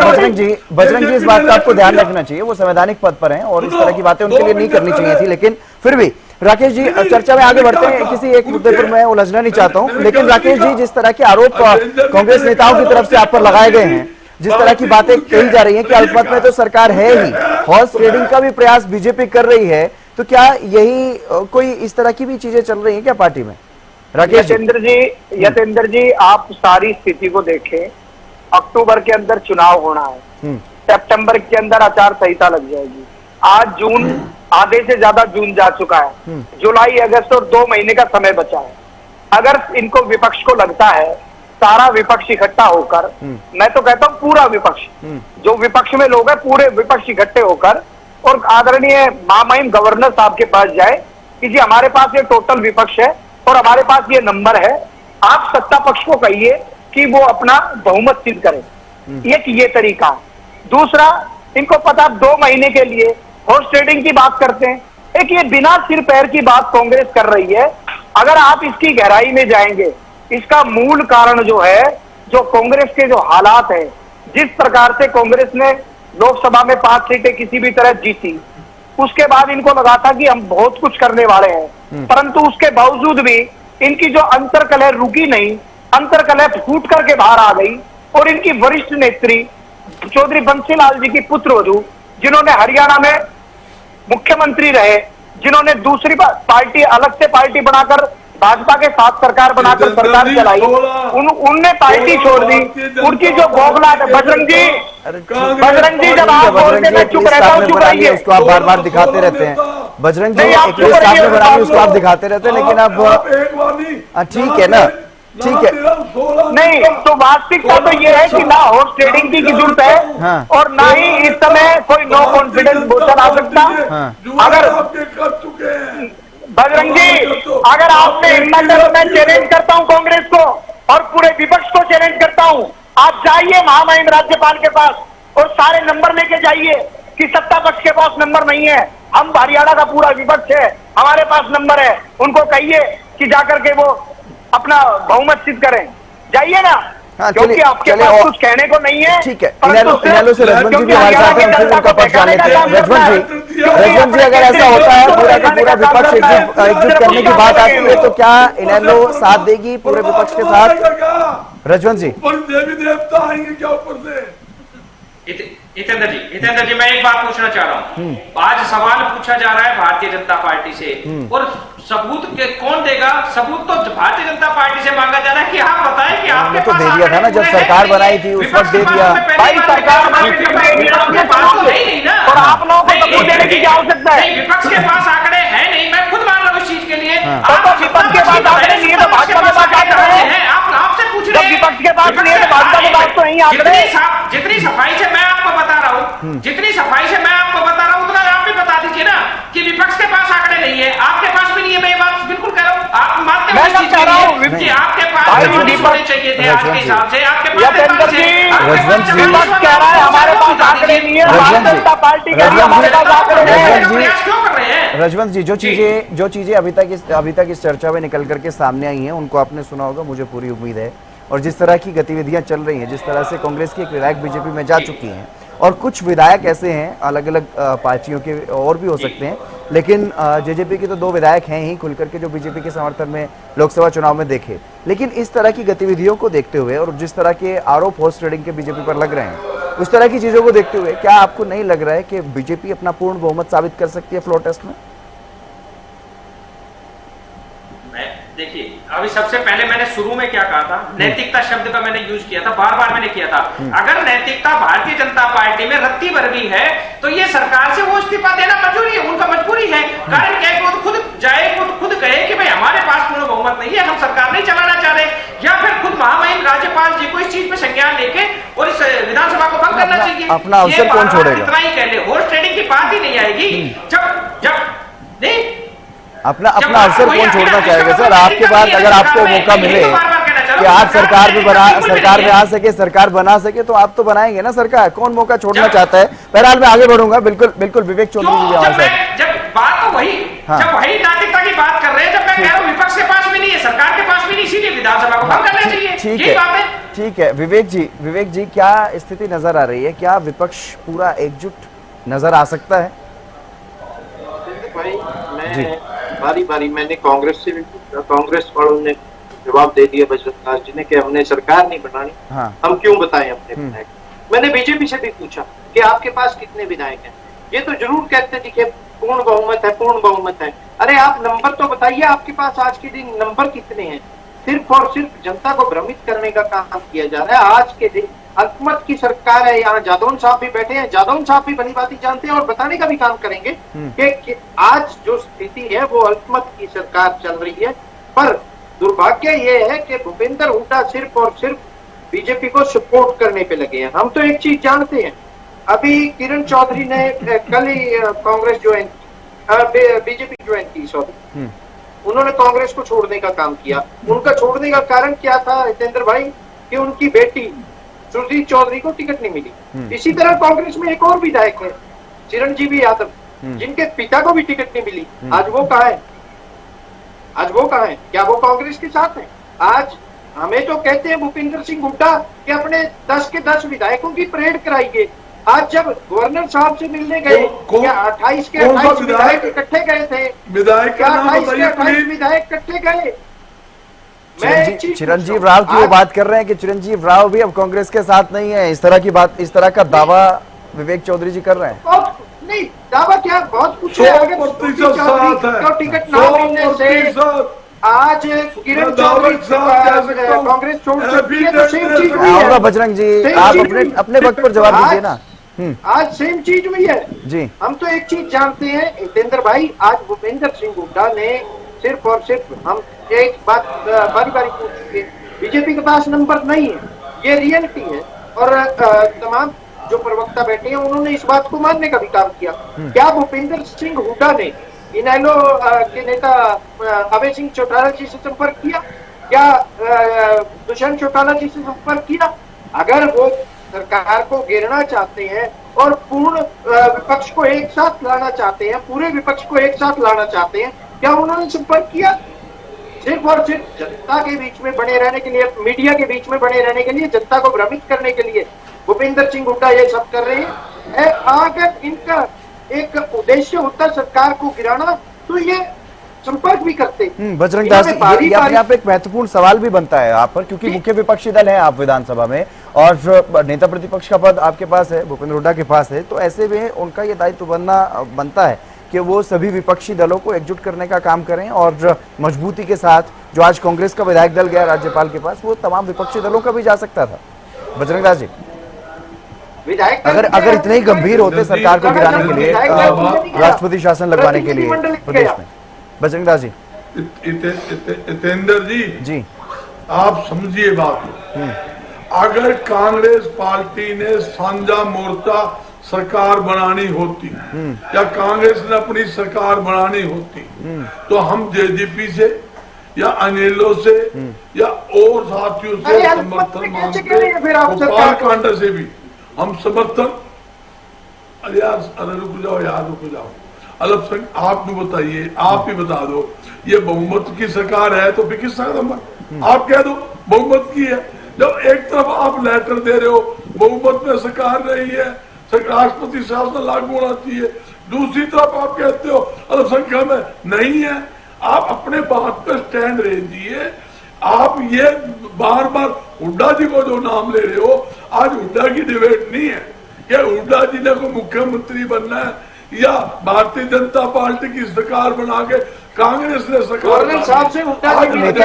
बजरंग जी इस बात का आपको ध्यान रखना चाहिए, वो संवैधानिक पद पर हैं और इस तरह की बातें उनके लिए नहीं करनी चाहिए थी। लेकिन फिर भी राकेश जी, चर्चा में आगे बढ़ते हैं, किसी एक मुद्दे पर मैं उलझना नहीं चाहता हूं, लेकिन राकेश जी जिस तरह के आरोप कांग्रेस नेताओं की तरफ से आप पर लगाए गए हैं, जिस तरह की बातें कही जा रही हैं कि अल्पमत में तो सरकार है ही, हॉर्स ट्रेडिंग का भी प्रयास बीजेपी कर रही है, तो क्या यही कोई इस तरह की भी चीजें चल रही हैं क्या पार्टी में? राकेश यतेंद्र जी आप सारी स्थिति को देखें। अक्टूबर के अंदर चुनाव होना है, सितंबर के अंदर आचार संहिता लग जाएगी, आज जून आधे से ज्यादा जून जा चुका है, जुलाई अगस्त और 2 महीने का समय बचा है। अगर इनको विपक्ष को लगता है सारा विपक्ष इकट्ठा होकर, मैं तो कहता हूँ पूरा विपक्ष, जो विपक्ष में लोग हैं पूरे विपक्ष इकट्ठे होकर और आदरणीय महामहिम गवर्नर साहब के पास जाए कि जी हमारे पास ये टोटल विपक्ष है और हमारे पास ये नंबर है, आप सत्ता पक्ष को कहिए कि वो अपना बहुमत सिद्ध करे। एक ये तरीका। दूसरा, इनको पता 2 महीने के लिए हॉर्स ट्रेडिंग की बात करते हैं। एक ये बिना सिर पैर की बात कांग्रेस कर रही है। अगर आप इसकी गहराई में जाएंगे, इसका मूल कारण जो है, जो कांग्रेस के जो हालात है, जिस प्रकार से कांग्रेस ने लोकसभा में 5 सीटें किसी भी तरह जीती, उसके बाद इनको लगा था कि हम बहुत कुछ करने वाले हैं, परंतु उसके बावजूद भी इनकी जो अंतर्कलह रुकी नहीं, अंतर्कलह फूट करके बाहर आ गई और इनकी वरिष्ठ नेत्री चौधरी बंसीलाल जी की पुत्रवधू, जिन्होंने हरियाणा में मुख्यमंत्री रहे, जिन्होंने दूसरी पार्टी अलग से पार्टी बनाकर भाजपा के साथ सरकार बनाकर सरकार चलाई, उनने पार्टी छोड़ दी। उनकी जो बौखलाहट है, बजरंग जी जब आप बोलते मैं चुप रहता हूँ, चुप रहिए। उसको आप बार बार दिखाते रहते हैं बजरंग जी, एक लिस्ट आपने बनाई उसको आप दिखाते रहते हैं, लेकिन अब ठीक है ना, ठीक है। नहीं तो वास्तविकता तो ये है कि ना हॉर्स ट्रेडिंग की जरूरत है और ना ही इस समय कोई नो कॉन्फिडेंस मोशन आ सकता। अगर बजरंग जी अगर आपने हिम्मत है तो मैं चैलेंज करता हूं कांग्रेस को और पूरे विपक्ष को चैलेंज करता हूं, आप जाइए महामहिम राज्यपाल के पास और सारे नंबर लेके जाइए कि सत्ता पक्ष के पास नंबर नहीं है, हम हरियाणा का पूरा विपक्ष है, हमारे पास नंबर है। उनको कहिए कि जाकर के वो अपना बहुमत सिद्ध करें, जाइए ना। क्योंकि आपके पास कुछ कहने को नहीं है। ठीक है, इनेलो से रजवंत जी भी हमारे साथ हैं, उनसे उनका पक्ष जान लेते हैं। रजवंत जी अगर ऐसा होता है पूरा का पूरा विपक्ष एकजुट करने की बात आती है, तो क्या इनेलो साथ देगी पूरे विपक्ष के साथ? रजवंत जी, देवी देवता आएंगे क्या ऊपर से? हितेंद्र जी मैं एक बात पूछना चाह रहा हूँ। आज सवाल पूछा जा रहा है भारतीय जनता पार्टी से और सबूत के कौन देगा? सबूत तो भारतीय जनता पार्टी से मांगा जा रहा है कि आप बताएं कि आपके पास दे दिया था ना जब सरकार बनाई थी, उस वक्त दे दिया। भाई सरकार आपके पास तो है नहीं ना, और आप लोगों को सबूत देने की क्या आवश्यकता है? विपक्ष के पास आंकड़े हैं नहीं, मैं खुद मान रहा हूँ इस चीज के लिए। तो विपक्ष के पास आंकड़े नहीं है तो भाजपा के पास आंकड़े हैं। आपसे पूछ रहे हैं, विपक्ष के पास नहीं है तो भाजपा के पास तो नहीं आंकड़े। जितनी सफाई से मैं आपको बता रहा हूँ, जितनी सफाई से मैं आपको बता रहा हूँ, उतना आप भी बता दीजिए ना कि विपक्ष के पास आंकड़े नहीं है, आपके पास भी नहीं है। मैं बात बिल्कुल कह रहा हूँ, आप मानते हैं इस चीज के लिए कि आपके पास होने चाहिए थे आपके हिसाब से, आपके पास रजवंत कह रहा है हमारे पास आंकड़े नहीं है, भारतीय जनता पार्टी कह रही है हमारे पास आंकड़े नहीं है। क्यों कर रहे हैं? रजवंत जी, जो चीजें अभी तक इस चर्चा में निकल करके सामने आई हैं, उनको आपने सुना होगा, मुझे पूरी उम्मीद है, और जिस तरह की गतिविधियां चल रही हैं, जिस तरह से कांग्रेस की एक विधायक बीजेपी में जा चुकी हैं और कुछ विधायक ऐसे हैं अलग अलग पार्टियों के और भी हो सकते हैं, लेकिन जेजेपी के तो 2 विधायक हैं ही खुलकर के जो बीजेपी के समर्थन में लोकसभा चुनाव में देखे। लेकिन इस तरह की गतिविधियों को देखते हुए और जिस तरह के आरोप हॉर्स ट्रेडिंग के बीजेपी पर लग रहे हैं, उस तरह की चीजों को देखते हुए क्या आपको नहीं लग रहा है कि बीजेपी अपना पूर्ण बहुमत साबित कर सकती है फ्लोर टेस्ट में? देखिए, अभी सबसे पहले मैंने शुरू में क्या कहा था, नैतिकता शब्द का मैंने यूज किया था, बार बार मैंने किया था। अगर नैतिकता भारतीय जनता पार्टी में रत्ती भर भी है तो ये सरकार से वो इस्तीफा देना मजबूरी है, उनका मजबूरी है। कारण क्या है, वो खुद जाए, वो खुद कहे कि भाई हमारे पास पूर्ण बहुमत नहीं है, हम सरकार नहीं चलाना चाह रहे, या फिर खुद महामहिम राज्यपाल जी को इस चीज पे संज्ञान लेके और इस विधानसभा को भंग करना चाहिए। अपना अवसर कौन छोड़ेगा? इतना ही कह ले, हॉर्स ट्रेडिंग की बात ही नहीं आएगी। जब नहीं अपना अवसर कौन छोड़ना चाहेगा सर? आपके पास अगर आपको मौका मिले कि आप सरकार में आ सके, सरकार बना सके, तो आप तो बनाएंगे ना सरकार। कौन मौका छोड़ना चाहता है? बहरहाल मैं आगे बढ़ूंगा। बिल्कुल विवेक चौधरी जी हमारे साथ। जब बात तो वही, जब वही नागरिकता की बात कर रहे हैं, जब मैं कह रहा हूं विपक्ष के पास भी नहीं है, सरकार के पास भी नहीं, इसीलिए विधानसभा को भंग करना चाहिए। ठीक है विवेक जी, क्या स्थिति नजर आ रही है? क्या विपक्ष पूरा एकजुट नजर आ सकता है? भाई मैं बारी मैंने कांग्रेस से भी पूछा, कांग्रेस वालों ने जवाब दे दिया बजरंग जी ने कि हमने सरकार नहीं बनानी। हम क्यों बताएं अपने विधायक। मैंने बीजेपी से भी पूछा कि आपके पास कितने विधायक हैं। ये तो जरूर कहते थे कि पूर्ण बहुमत है। अरे आप नंबर तो बताइए, आपके पास आज के दिन नंबर कितने हैं? सिर्फ और सिर्फ जनता को भ्रमित करने का काम किया जा रहा है। आज के दिन अल्पमत की सरकार है, यहाँ जादौन साहब भी बैठे हैं, जादौन साहब भी भली भांति जानते हैं और बताने का भी काम करेंगे कि आज जो स्थिति है वो अल्पमत की सरकार चल रही है। पर दुर्भाग्य ये है कि भूपेंद्र हुड्डा सिर्फ और सिर्फ बीजेपी को सपोर्ट करने पे लगे हैं। हम तो एक चीज जानते हैं, अभी किरण चौधरी ने कल ही कांग्रेस ज्वाइन, बीजेपी ज्वाइन की, सॉरी, उन्होंने कांग्रेस को छोड़ने का काम किया। उनका छोड़ने का कारण क्या था हितेंद्र भाई? कि उनकी बेटी सुरजीत चौधरी को टिकट नहीं मिली। इसी तरह कांग्रेस में एक और विधायक है चिरंजीवी यादव, जिनके पिता को भी टिकट नहीं मिली। आज वो कहाँ है? क्या वो कांग्रेस के साथ है? आज हमें तो कहते हैं भूपेंद्र सिंह हुड्डा कि अपने 10 के 10 विधायकों की परेड कराइए। आज जब गवर्नर साहब से मिलने गए, क्या 28 के 28 विधायक इकट्ठे गए थे? विधायक का नाम बताइए, 28 विधायक इकट्ठे गए। चिरंजीव राव की वो बात कर रहे हैं कि चिरंजीव राव भी अब कांग्रेस के साथ नहीं है, इस तरह का दावा विवेक चौधरी जी कर रहे हैं। नहीं, दावा क्या, बहुत कुछ है। तो टिकट ना मिलने से आज किरण चौधरी कांग्रेस छोड़ सकती है, तो सेम चीज हुई है। बजरंग जी, आप अपने वक्त पर जवाब दीजिए ना। आज सेम चीज हुई है जी। हम तो एक चीज जानते हैं हितेंद्र भाई, आज भूपेंद्र सिंह हुड्डा ने सिर्फ और सिर्फ, हम एक बात बारी पूछ चुके, बीजेपी के पास नंबर नहीं है, ये रियलिटी है। और तमाम जो प्रवक्ता बैठे हैं उन्होंने इस बात को मानने का भी काम किया। क्या भूपेंद्र सिंह हुड्डा ने इनेलो के नेता अभय सिंह चौटाला जी से संपर्क किया? क्या दुष्यंत चौटाला जी से संपर्क किया? अगर वो सरकार को घेरना चाहते हैं और पूर्ण विपक्ष को एक साथ लाना चाहते हैं, पूरे विपक्ष को एक साथ लाना चाहते हैं, क्या उन्होंने संपर्क किया? सिर्फ और सिर्फ जनता के बीच में बने रहने के लिए, मीडिया के बीच में बने रहने के लिए, जनता को भ्रमित करने के लिए भूपेंद्र सिंह हुड्डा ये सब कर रहे हैं। अगर इनका एक उद्देश्य होता सरकार को गिराना तो ये संपर्क भी करते। बजरंग दास, ये अपने आप एक महत्वपूर्ण सवाल भी बनता है आप पर, क्योंकि मुख्य विपक्षी दल है आप विधानसभा में और नेता प्रतिपक्ष का पद आपके पास है, भूपेंद्र हुड्डा के पास है, तो ऐसे में उनका ये दायित्व बनता है कि वो सभी विपक्षी दलों को एकजुट करने का काम करें और मजबूती के साथ, जो आज कांग्रेस का विधायक दल गया राज्यपाल के पास, वो तमाम विपक्षी दलों का भी जा सकता था। बजरंग दास जी, अगर इतने ही गंभीर होते सरकार को गिराने के लिए, राष्ट्रपति शासन लगवाने के लिए प्रदेश में। बजरंग दास जी, हितेंद्र जी, आप समझिए बात को। अगर कांग्रेस पार्टी ने साझा मोर्चा सरकार बनानी होती या कांग्रेस ने अपनी सरकार बनानी होती तो हम जेजेपी से या अनिलों से या और साथियों से समर्थन मांगते, गोपाल कांडा से भी हम समर्थन। अरे रुक जाओ यार, रुक जाओ। अलग संग आप भी बताइए, आप ही बता दो, ये बहुमत की सरकार है तो फिर किस नंबर? आप कह दो बहुमत की है, जब एक तरफ आप लेटर दे रहे हो बहुमत में सरकार रही है, राष्ट्रपति शासन लागू होना चाहिए, दूसरी तरफ आप कहते हो अल्पसंख्यक में नहीं है। आप अपने बात पर स्टैंड रहिए। आप ये बार बार हुड्डा जी को जो नाम ले रहे हो, आज हुड्डा की डिबेट नहीं है कि हुड्डा जी ने को मुख्यमंत्री बनना है या भारतीय जनता पार्टी की सरकार बना के कांग्रेस ने सरकार नेता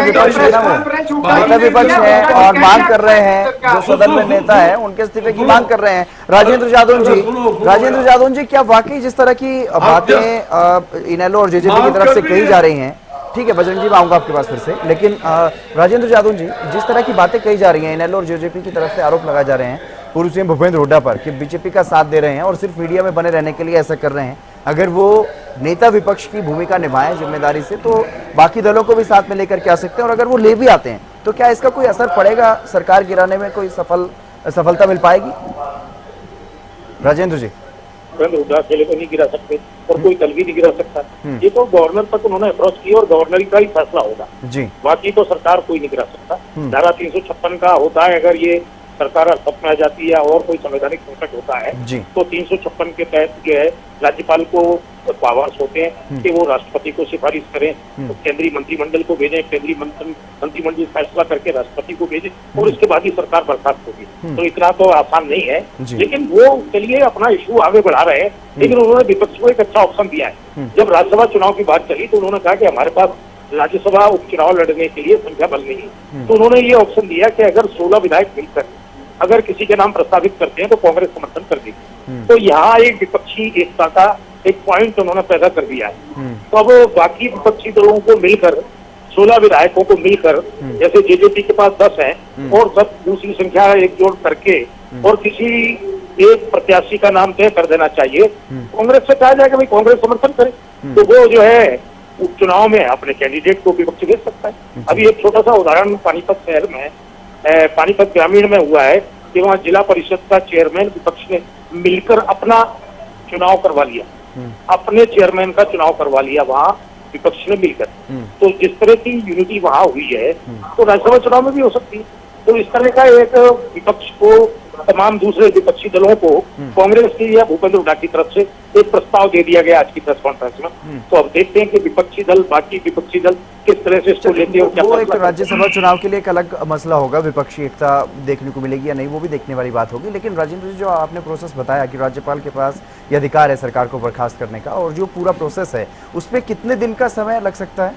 विपक्ष है और मांग कर रहे हैं, जो सदन में नेता है उनके इस्तीफे की मांग कर रहे हैं। राजेंद्र जादौन जी, क्या वाकई जिस तरह की बातें इनेलो और जेजेपी की तरफ से कही जा रही हैं, ठीक है बजरंग जी मैं आऊंगा आपके पास फिर से, लेकिन राजेंद्र जादौन जी, जिस तरह की बातें कही जा रही हैं, इनेलो और जेजेपी की तरफ से आरोप लगाए जा रहे हैं पूर्व सीएम भूपेंद्र हुड्डा पर कि बीजेपी का साथ दे रहे हैं और सिर्फ मीडिया में बने रहने के लिए ऐसा कर रहे हैं, अगर वो नेता विपक्ष की भूमिका निभाएं जिम्मेदारी से तो बाकी दलों को भी साथ में लेकर के आ सकते हैं, और अगर वो ले भी आते हैं तो क्या इसका कोई असर पड़ेगा, सरकार गिराने में कोई सफलता मिल पाएगी? राजेंद्र जी, हुड्डा अकेले को नहीं गिरा सकते और कोई दल भी नहीं गिरा सकता। ये तो गवर्नर तक उन्होंने अप्रोच किया और गवर्नर का ही फैसला होगा जी, बाकी तो सरकार कोई नहीं गिरा सकता। धारा 356 का होता है, अगर ये सरकार अस्तित्व में आ जाती है और कोई संवैधानिक संकट होता है तो 356 के तहत जो है राज्यपाल को पावर्स होते हैं कि वो राष्ट्रपति को सिफारिश करें, तो केंद्रीय मंत्रिमंडल को भेजें, केंद्रीय मंत्रिमंडल फैसला करके राष्ट्रपति को भेजे और उसके बाद ही सरकार बर्खास्त होगी। तो इतना तो आसान नहीं है, लेकिन वो चलिए अपना इशू आगे बढ़ा रहे हैं। लेकिन उन्होंने विपक्ष को एक अच्छा ऑप्शन दिया है। जब राज्यसभा चुनाव की बात चली तो उन्होंने कहा कि हमारे पास राज्यसभा उपचुनाव लड़ने के लिए संख्या बल नहीं, तो उन्होंने ये ऑप्शन दिया कि अगर 16 विधायक मिलकर अगर किसी के नाम प्रस्तावित करते हैं तो कांग्रेस समर्थन कर देगी। तो यहाँ एक विपक्षी एकता का एक पॉइंट उन्होंने पैदा कर दिया है। तो अब बाकी विपक्षी दलों को मिलकर 16 विधायकों को मिलकर, जैसे जेजेपी के पास 10 है और 10 दूसरी संख्या एकजोड़ करके और किसी एक प्रत्याशी का नाम तय कर देना चाहिए। कांग्रेस से कहा जाए कि भाई कांग्रेस समर्थन करे तो वो जो है उपचुनाव में अपने कैंडिडेट को विपक्ष भेज सकता है। अभी एक छोटा सा उदाहरण पानीपत शहर में, पानीपत ग्रामीण में हुआ है कि वहाँ जिला परिषद का चेयरमैन विपक्ष ने मिलकर अपना चुनाव करवा लिया, अपने चेयरमैन का चुनाव करवा लिया वहाँ विपक्ष ने मिलकर। तो जिस तरह की यूनिटी वहाँ हुई है तो राज्यसभा चुनाव में भी हो सकती है। तो इस तरह का एक विपक्ष को, तमाम दूसरे विपक्षी दलों को कांग्रेस की या भूपेंद्र हुड्डा की तरफ से एक प्रस्ताव दे दिया गया आज की प्रेस कॉन्फ्रेंस में। तो अब देखते हैं कि विपक्षी दल, बाकी विपक्षी दल किस तरह से इसको लेते हैं। वो एक राज्यसभा चुनाव के लिए एक अलग मसला होगा, विपक्षी एकता देखने को मिलेगी या नहीं वो भी देखने वाली बात होगी। लेकिन राजेंद्र जी, जो आपने प्रोसेस बताया कि राज्यपाल के पास ये अधिकार है सरकार को बर्खास्त करने का, और जो पूरा प्रोसेस है उस पर कितने दिन का समय लग सकता है?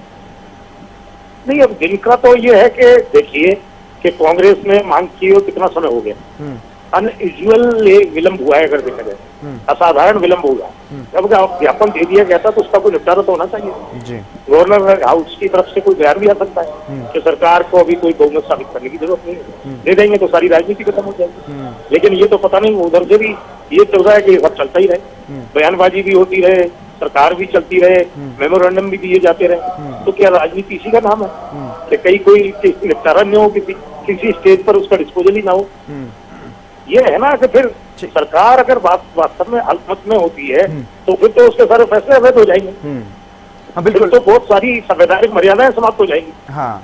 नहीं, अब दिन का तो ये है कि देखिए कि कांग्रेस ने मांग की और कितना समय हो गया, अनयूजुअल विलंब हुआ है, अगर देखा जाए असाधारण विलंब हुआ। जब ज्ञापन दे दिया गया था तो उसका कोई निपटारा तो होना चाहिए। गवर्नर हाउस की तरफ से कोई बयान भी आ सकता है कि सरकार को अभी कोई बहुमत साबित करने की जरूरत नहीं है, दे देंगे तो सारी राजनीति खत्म हो जाएगी। लेकिन ये तो पता नहीं, उधर से भी ये चल रहा है कि सब चलता ही रहे, बयानबाजी भी होती रहे, सरकार भी चलती रहे, मेमोरेंडम भी दिए जाते रहे। तो क्या राजनीति इसी का नाम है कि कहीं कोई निपटारा नहीं हो, किसी स्टेज पर उसका डिस्पोजल ही ना हो? ये है ना कि फिर सरकार अगर वास्तव में अल्पमत में होती है तो फिर तो उसके सारे फैसले अवैध हो जाएंगे। बिल्कुल, तो बहुत सारी संवैधानिक मर्यादाएं समाप्त हो जाएंगी। हाँ।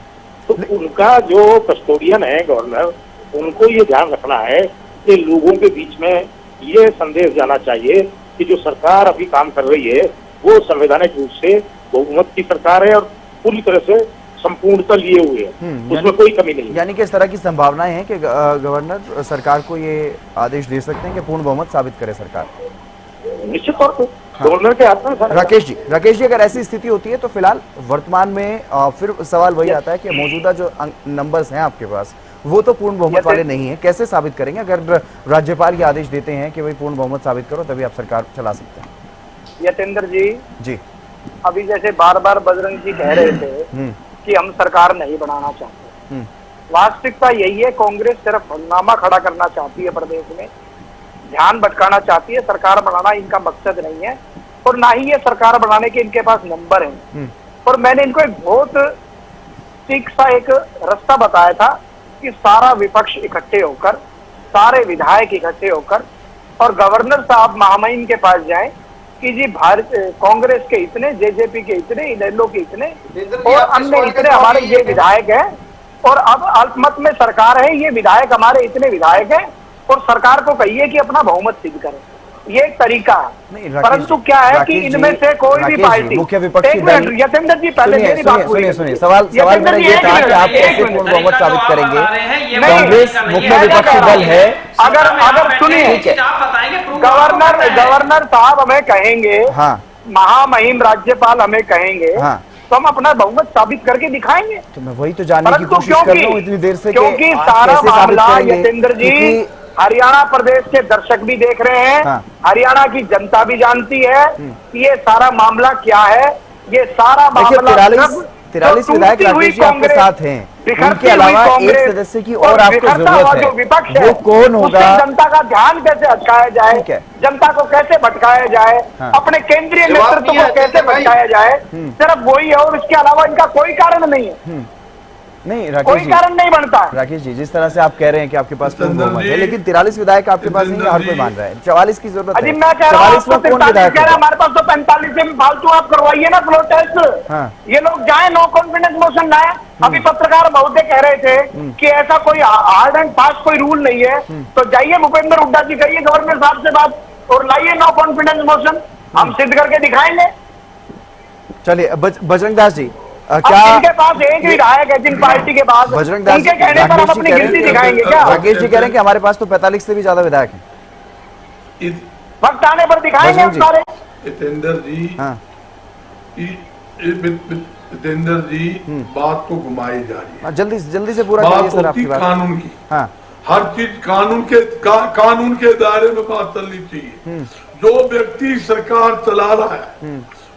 तो उनका जो कस्टोडियन है गवर्नर, उनको ये ध्यान रखना है कि लोगों के बीच में ये संदेश जाना चाहिए कि जो सरकार अभी काम कर रही है वो संवैधानिक रूप से बहुमत की सरकार है और पूरी तरह से संपूर्णता लिए हुए है, उसमें कोई कमी नहीं। यानी कि इस तरह की संभावनाएं हैं कि गवर्नर सरकार को ये आदेश दे सकते हैं कि पूर्ण बहुमत साबित करे सरकार? निश्चित तौर पर गवर्नर के हाथ में। राकेश जी, अगर ऐसी स्थिति होती है तो फिलहाल वर्तमान में फिर सवाल वही आता है कि मौजूदा जो नंबर्स हैं आपके पास वो तो पूर्ण बहुमत वाले नहीं है, कैसे साबित करेंगे? अगर राज्यपाल ये आदेश देते हैं कि भाई पूर्ण बहुमत साबित करो तभी आप सरकार चला सकते हैं। यतेंद्र जी, अभी जैसे बार बार बजरंग जी कह रहे थे कि हम सरकार नहीं बनाना चाहते, वास्तविकता यही है, कांग्रेस सिर्फ हंगामा खड़ा करना चाहती है, प्रदेश में ध्यान भटकाना चाहती है। सरकार बनाना इनका मकसद नहीं है और ना ही ये सरकार बनाने के इनके पास नंबर है। और मैंने इनको एक बहुत ठीक सा एक रास्ता बताया था कि सारा विपक्ष इकट्ठे होकर, सारे विधायक इकट्ठे होकर और गवर्नर साहब महामहिम के पास जाएं कि जी कांग्रेस के इतने, जेजेपी के इतने, इनेलो के इतने और अन्य इतने हमारे ये विधायक हैं और अब अल्पमत में सरकार है, ये विधायक हमारे इतने विधायक हैं और सरकार को कहिए कि अपना बहुमत सिद्ध करे, ये एक तरीका है। परंतु क्या है कि इनमें से कोई भी पार्टी, मुख्य विपक्षी दल, यतेंद्र जी पहले मेरी बात सुनिए, सवाल मेरा ये था कि आप कैसे पूर्ण बहुमत साबित करेंगे? कांग्रेस मुख्य विपक्षी दल है। अगर सुनिए, गवर्नर साहब हमें कहेंगे, महामहिम राज्यपाल हमें कहेंगे, तो हम अपना बहुमत साबित करके दिखाएंगे। तो मैं वही तो जानने की कोशिश कर रहा हूँ इतनी देर से, क्योंकि सारा मामला यतेंद्र जी हरियाणा प्रदेश के दर्शक भी देख रहे हैं, हरियाणा की जनता भी जानती है कि ये सारा मामला क्या है। ये सारा मामला 43 विधायक राकेश जी आपके साथ हैं, उनके अलावा एक सदस्य की और आपको जरूरत है, विपक्ष वो कौन होगा? जनता का ध्यान कैसे हटकाया जाए, जनता को कैसे भटकाया जाए, अपने केंद्रीय नेतृत्व को कैसे भटकाया जाए, सिर्फ वही है और इसके अलावा इनका कोई कारण नहीं है। नहीं राकेश कोई जी, कारण नहीं बनता है। राकेश जी, जिस तरह से आप कह रहे हैं कि आपके पास पूर्ण बहुमत है, लेकिन 43 विधायक आपके पास नहीं है, हर कोई मान रहा है 44 की जरूरत है। मैं कह रहा हूँ 44 में कौन विधायक है? हमारे पास तो 45 में फालतू आप करवाइए ना फ्लोर टेस्ट। ये लोग जाए, नो कॉन्फिडेंस मोशन लाए। अभी पत्रकार महोदय कह रहे थे कि ऐसा कोई हार्ड एंड फास्ट कोई रूल नहीं है, तो जाइए भूपेंद्र हुड्डा जी, कहिए गवर्नर साहब से बात और लाइए नो कॉन्फिडेंस मोशन, हम सिद्ध करके दिखाएंगे। चलिए बजरंग दास जी, क्या इनके पास एक विधायक है जिन पार्टी के पास, उनके कहने पर हम अपनी गिनती दिखाएंगे क्या? राकेश जी कह रहे हैं कि हमारे पास तो 45 से भी ज्यादा विधायक हैं, वक्त आने पर दिखाएंगे हम सारे। जितेंद्र जी बात तो घुमाई जा रही है, जल्दी से पूरा बात होती कानून की। हर चीज कानून के दायरे में बात चलनी चाहिए। जो व्यक्ति सरकार चला रहा है,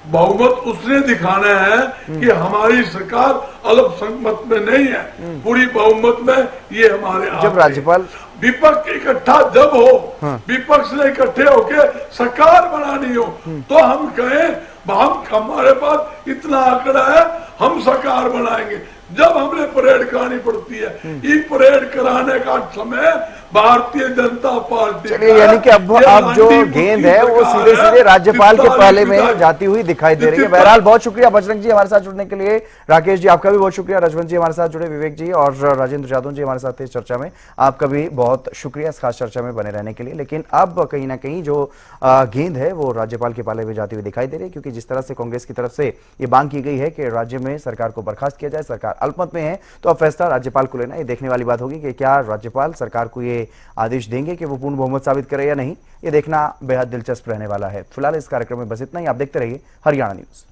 बहुमत उसने दिखाना है कि हमारी सरकार अल्पसंख्यक में नहीं है, पूरी बहुमत में ये हमारे। जब राज्यपाल विपक्ष इकट्ठा जब हो, विपक्ष ने इकट्ठे होके सरकार बनानी हो, तो हम कहें हमारे पास इतना आंकड़ा है, हम सरकार बनाएंगे। जब हमें परेड करानी पड़ती है, ये परेड कराने का समय भारतीय जनता पार्टी, यानी कि अब जो गेंद है वो सीधे सीधे राज्यपाल के पहले में जाती हुई दिखाई दे रही है। बहरहाल बहुत शुक्रिया बजरंग जी हमारे साथ जुड़ने के लिए, राकेश जी आपका भी बहुत शुक्रिया, रजवंत जी हमारे साथ जुड़े, विवेक जी और राजेंद्र यादव जी हमारे साथ इस चर्चा में, आपका भी बहुत शुक्रिया इस खास चर्चा में बने रहने के लिए। लेकिन अब कहीं ना कहीं जो गेंद है वो राज्यपाल के पहले में जाती हुई दिखाई दे रही है, क्योंकि जिस तरह से कांग्रेस की तरफ से ये मांग की गई है कि राज्य में सरकार को बर्खास्त किया जाए, सरकार अल्पमत में है, तो अब फैसला राज्यपाल को लेना। ये देखने वाली बात होगी कि क्या राज्यपाल सरकार को ये आदेश देंगे कि वो पूर्ण बहुमत साबित करे या नहीं, ये देखना बेहद दिलचस्प रहने वाला है। फिलहाल इस कार्यक्रम में बस इतना ही। आप देखते रहिए हरियाणा न्यूज।